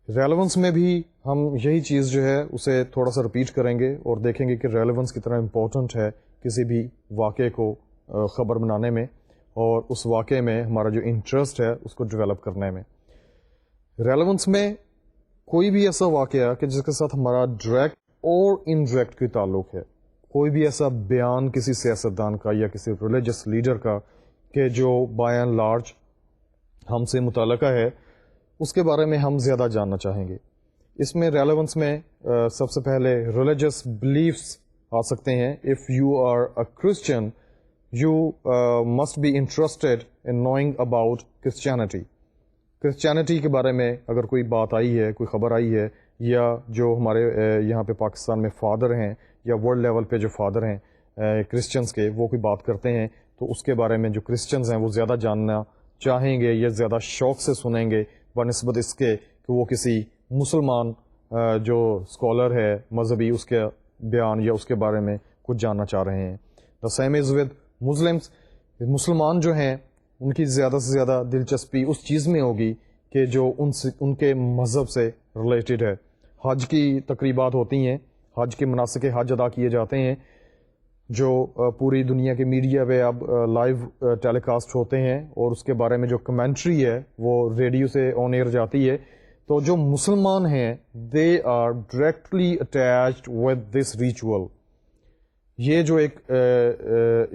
Relevance میں بھی ہم یہی چیز جو ہے اسے تھوڑا سا رپیٹ کریں گے اور دیکھیں گے کہ ریلیونس کتنا امپورٹنٹ ہے کسی بھی واقعے کو خبر بنانے میں, اور اس واقعے میں ہمارا جو انٹرسٹ ہے اس کو ڈیولپ کرنے میں. ریلیونس میں کوئی بھی ایسا واقعہ کہ جس کے ساتھ ہمارا ڈائریکٹ اور انڈائریکٹ کی تعلق ہے, کوئی بھی ایسا بیان کسی سیاستدان کا یا کسی ریلیجس لیڈر کا کہ جو بائی اینڈ لارج ہم سے متعلقہ ہے, اس کے بارے میں ہم زیادہ جاننا چاہیں گے. اس میں ریلیونس میں سب سے پہلے ریلیجس بلیفس آ سکتے ہیں. If you are a Christian you must be interested in knowing about Christianity. Christianity کے بارے میں اگر کوئی بات آئی ہے, کوئی خبر آئی ہے, یا جو ہمارے یہاں پہ پاکستان میں فادر ہیں یا ورلڈ لیول پہ جو فادر ہیں کرسچنس کے, وہ کوئی بات کرتے ہیں تو اس کے بارے میں جو کرسچنز ہیں وہ زیادہ جاننا چاہیں گے یا زیادہ شوق سے سنیں گے بنسبت اس کے کہ وہ کسی مسلمان جو اسکالر ہے مذہبی اس کے بیان یا اس کے بارے میں کچھ جاننا چاہ رہے ہیں. The same is with Muslims. مسلمان جو ہیں ان کی زیادہ سے زیادہ دلچسپی اس چیز میں ہوگی کہ جو ان کے مذہب سے ریلیٹڈ ہے. حج کی تقریبات ہوتی ہیں, حج کے مناسک حج ادا کیے جاتے ہیں جو پوری دنیا کے میڈیا پہ اب لائیو ٹیلی کاسٹ ہوتے ہیں, اور اس کے بارے میں جو کمنٹری ہے وہ ریڈیو سے آن ایئر جاتی ہے. تو جو مسلمان ہیں they are directly attached with this ritual. یہ جو ایک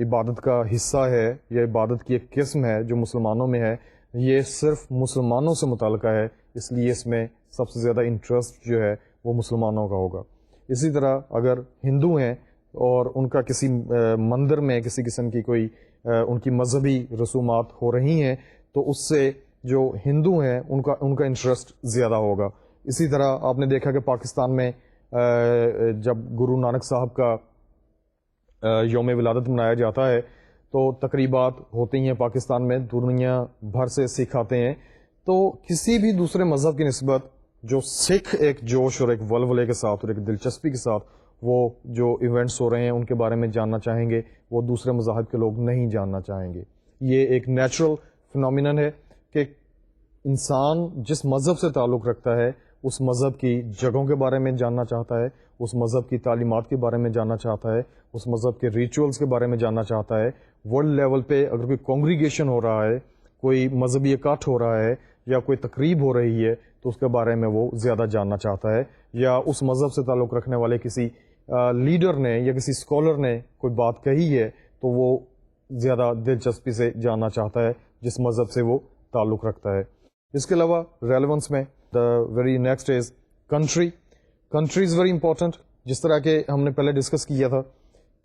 عبادت کا حصہ ہے یا عبادت کی ایک قسم ہے جو مسلمانوں میں ہے, یہ صرف مسلمانوں سے متعلقہ ہے, اس لیے اس میں سب سے زیادہ انٹرسٹ جو ہے وہ مسلمانوں کا ہوگا. اسی طرح اگر ہندو ہیں اور ان کا کسی مندر میں کسی قسم کی کوئی ان کی مذہبی رسومات ہو رہی ہیں تو اس سے جو ہندو ہیں ان کا انٹرسٹ زیادہ ہوگا. اسی طرح آپ نے دیکھا کہ پاکستان میں جب گرو نانک صاحب کا یوم ولادت منایا جاتا ہے تو تقریبات ہوتی ہیں پاکستان میں, دنیا بھر سے سکھ آتے ہیں. تو کسی بھی دوسرے مذہب کی نسبت جو سکھ ایک جوش اور ایک ولولے کے ساتھ اور ایک دلچسپی کے ساتھ وہ جو ایونٹس ہو رہے ہیں ان کے بارے میں جاننا چاہیں گے, وہ دوسرے مذاہب کے لوگ نہیں جاننا چاہیں گے. یہ ایک نیچرل فنومینن ہے کہ انسان جس مذہب سے تعلق رکھتا ہے اس مذہب کی جگہوں کے بارے میں جاننا چاہتا ہے, اس مذہب کی تعلیمات کے بارے میں جاننا چاہتا ہے, اس مذہب کے ریچولز کے بارے میں جاننا چاہتا ہے. ورلڈ لیول پہ اگر کوئی کانگریگیشن ہو رہا ہے, کوئی مذہبی اکٹھ ہو رہا ہے یا کوئی تقریب ہو رہی ہے تو اس کے بارے میں وہ زیادہ جاننا چاہتا ہے. یا اس مذہب سے تعلق رکھنے والے کسی لیڈر نے یا کسی اسکالر نے کوئی بات کہی ہے تو وہ زیادہ دلچسپی سے جاننا چاہتا ہے جس مذہب سے وہ تعلق رکھتا ہے. اس کے علاوہ ریلیونس میں دا very next is country. Country is very important. جس طرح کہ ہم نے پہلے ڈسکس کیا تھا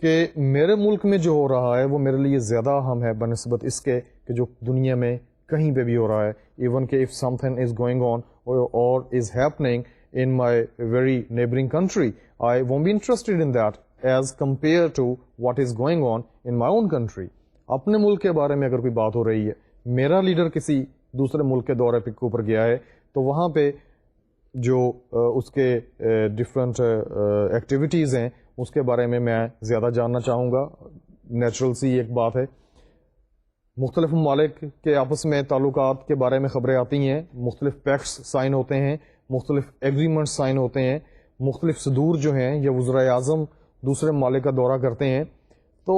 کہ میرے ملک میں جو ہو رہا ہے وہ میرے لیے زیادہ اہم ہے بنسبت اس کے کہ جو دنیا میں کہیں پہ بھی ہو رہا ہے. ایون کہ if something is going on اور is happening in my very neighboring country, I won't be interested in that as compared to what is going on in my own country. اپنے ملک کے بارے میں اگر کوئی بات ہو رہی ہے, میرا لیڈر کسی دوسرے ملک کے دورے کے اوپر گیا ہے تو وہاں پہ جو اس کے ڈفرینٹ ایکٹیویٹیز ہیں اس کے بارے میں زیادہ جاننا چاہوں گا. نیچرل سی ایک بات ہے. مختلف ممالک کے آپس میں تعلقات کے بارے میں خبریں آتی ہیں, مختلف پیکٹس سائن ہوتے ہیں, مختلف ایگریمنٹ سائن ہوتے ہیں, مختلف صدور جو ہیں یا وزرائے اعظم دوسرے ممالک کا دورہ کرتے ہیں. تو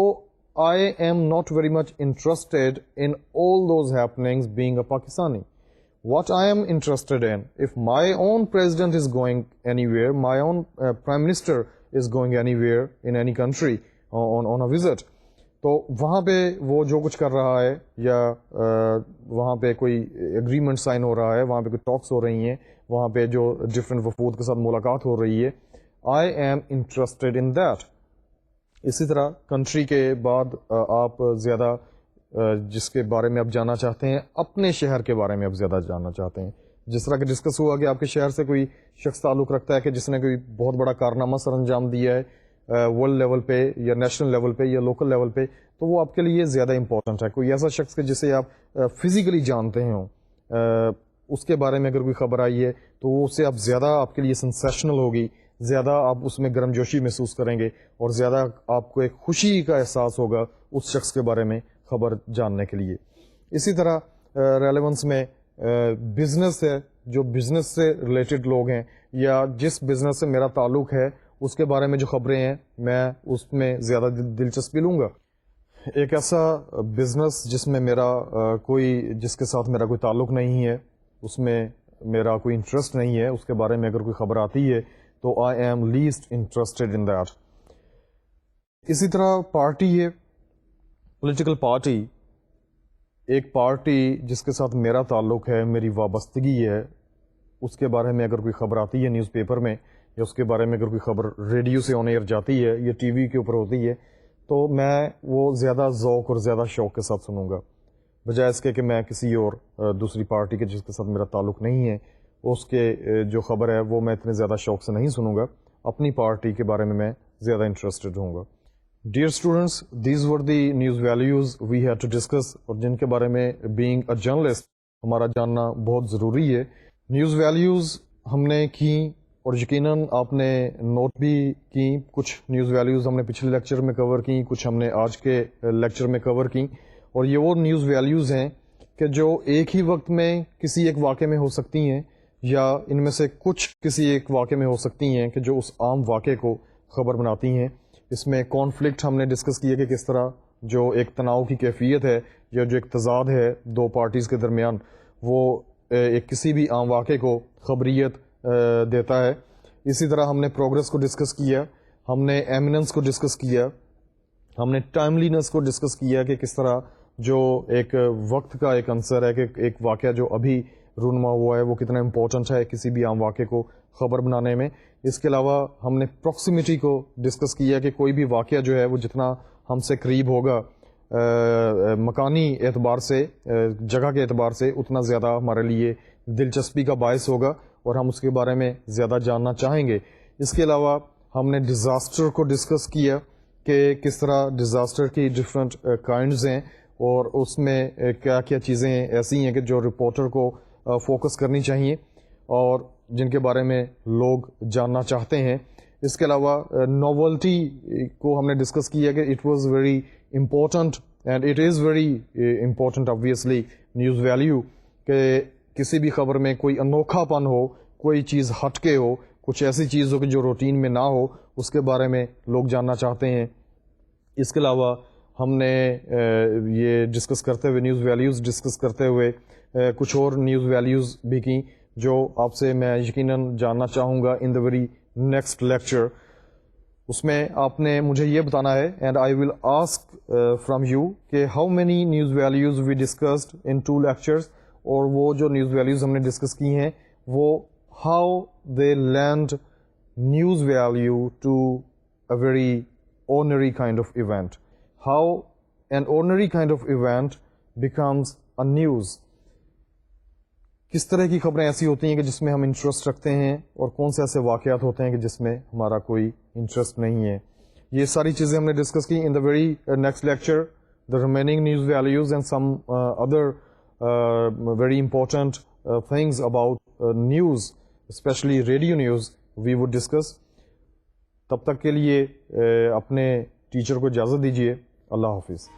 I am not very much interested in all those happenings being a Pakistani. What I am interested in, if my own president is going anywhere, my own prime minister is going anywhere in any country on a visit, تو وہاں پہ وہ جو کچھ کر رہا ہے یا وہاں پہ کوئی ایگریمنٹ سائن ہو رہا ہے, وہاں پہ کوئی ٹاکس ہو رہی ہیں, وہاں پہ جو ڈفرینٹ وفود کے ساتھ ملاقات ہو رہی ہے, I am interested in that. اسی طرح کنٹری کے بعد آپ زیادہ جس کے بارے میں آپ جاننا چاہتے ہیں, اپنے شہر کے بارے میں آپ زیادہ جاننا چاہتے ہیں. جس طرح کہ ڈسکس ہوا کہ آپ کے شہر سے کوئی شخص تعلق رکھتا ہے کہ جس نے کوئی بہت بڑا کارنامہ سر انجام دیا ہے ورلڈ لیول پہ یا نیشنل لیول پہ یا لوکل لیول پہ, تو وہ آپ کے لیے زیادہ امپورٹنٹ ہے. کوئی ایسا شخص کہ جسے آپ فزیکلی جانتے ہوں, اس کے بارے میں اگر کوئی خبر آئی ہے تو وہ اس سے آپ زیادہ آپ کے لیے سنسیشنل ہوگی, زیادہ آپ اس میں گرم جوشی محسوس کریں گے اور زیادہ آپ کو ایک خوشی کا احساس ہوگا اس شخص کے بارے میں خبر جاننے کے لیے. اسی طرح ریلیونس میں بزنس ہے, جو بزنس سے ریلیٹڈ لوگ ہیں یا جس بزنس سے میرا تعلق ہے اس کے بارے میں جو خبریں ہیں میں اس میں زیادہ دلچسپی لوں گا. ایک ایسا بزنس جس میں جس کے ساتھ میرا کوئی تعلق نہیں ہے, اس میں میرا کوئی انٹرسٹ نہیں ہے, اس کے بارے میں اگر کوئی خبر آتی ہے تو I am list interested in that. اسی طرح پارٹی ہے, پولیٹیکل پارٹی, ایک پارٹی جس کے ساتھ میرا تعلق ہے, میری وابستگی ہے, اس کے بارے میں اگر کوئی خبر آتی ہے نیوز پیپر میں یا اس کے بارے میں اگر کوئی خبر ریڈیو سے آن ایئر جاتی ہے یا ٹی وی کے اوپر ہوتی ہے تو میں وہ زیادہ ذوق اور زیادہ شوق کے ساتھ سنوں گا, بجائے اس کے کہ میں کسی اور دوسری پارٹی کے جس کے ساتھ میرا تعلق نہیں ہے اس کے جو خبر ہے وہ میں اتنے زیادہ شوق سے نہیں سنوں گا. اپنی پارٹی کے بارے میں زیادہ انٹرسٹڈ ہوں گا. Dear students, these were the news values we had to discuss, اور جن کے بارے میں بینگ اے جرنلسٹ ہمارا جاننا بہت ضروری ہے. نیوز ویلیوز ہم نے کی اور یقیناً آپ نے نوٹ بھی کی. کچھ نیوز ویلیوز ہم نے پچھلے لیکچر میں کور کی, کچھ ہم نے آج کے لیکچر میں کور کی, اور یہ وہ نیوز ویلیوز ہیں کہ جو ایک ہی وقت میں کسی ایک واقعے میں ہو سکتی ہیں یا ان میں سے کچھ کسی ایک واقعے میں ہو سکتی ہیں کہ جو اس عام واقعے کو خبر بناتی ہیں. اس میں کانفلکٹ ہم نے ڈسکس کیا کہ کس طرح جو ایک تناؤ کی کیفیت ہے یا جو ایک تضاد ہے دو پارٹیز کے درمیان, وہ ایک کسی بھی عام واقعے کو خبریت دیتا ہے. اسی طرح ہم نے پروگرس کو ڈسکس کیا, ہم نے ایمیننس کو ڈسکس کیا, ہم نے ٹائملینس کو ڈسکس کیا کہ کس طرح جو ایک وقت کا ایک عنصر ہے کہ ایک واقعہ جو ابھی رونما ہوا ہے وہ کتنا امپورٹنٹ ہے کسی بھی عام واقعے کو خبر بنانے میں. اس کے علاوہ ہم نے پروکسیمیٹی کو ڈسکس کیا کہ کوئی بھی واقعہ جو ہے وہ جتنا ہم سے قریب ہوگا مکانی اعتبار سے, جگہ کے اعتبار سے, اتنا زیادہ ہمارے لیے دلچسپی کا باعث ہوگا اور ہم اس کے بارے میں زیادہ جاننا چاہیں گے. اس کے علاوہ ہم نے ڈیزاسٹر کو ڈسکس کیا کہ کس طرح ڈیزاسٹر کی ڈفرینٹ کائنڈز ہیں اور اس میں کیا کیا چیزیں ایسی ہیں کہ جو رپورٹر کو فوکس کرنی چاہیے اور جن کے بارے میں لوگ جاننا چاہتے ہیں. اس کے علاوہ ناولٹی کو ہم نے ڈسکس کیا کہ it was very important and it is very important obviously news value, کہ کسی بھی خبر میں کوئی انوکھا پن ہو, کوئی چیز ہٹ کے ہو, کچھ ایسی چیز ہو کہ جو روٹین میں نہ ہو, اس کے بارے میں لوگ جاننا چاہتے ہیں. اس کے علاوہ ہم نے یہ ڈسکس کرتے ہوئے نیوز ویلیوز ڈسکس کرتے ہوئے کچھ اور نیوز ویلیوز بھی کی جو آپ سے میں یقیناً جاننا چاہوں گا in the very next lecture. اس میں آپ نے مجھے یہ بتانا ہے and I will ask from you کہ how many news values we discussed in 2 lectures, اور وہ جو نیوز ویلیوز ہم نے ڈسکس کی ہیں وہ how they land news value to a very ordinary kind of event, how an ordinary kind of event becomes a news. کس طرح کی خبریں ایسی ہوتی ہیں کہ جس میں ہم انٹرسٹ رکھتے ہیں اور کون سے ایسے واقعات ہوتے ہیں کہ جس میں ہمارا کوئی انٹرسٹ نہیں ہے. یہ ساری چیزیں ہم نے ڈسکس کی. In the very next lecture the remaining news values and some other very important things about news, especially radio news, we would discuss. تب تک کے لیے اپنے ٹیچر کو اجازت دیجیے. اللہ حافظ.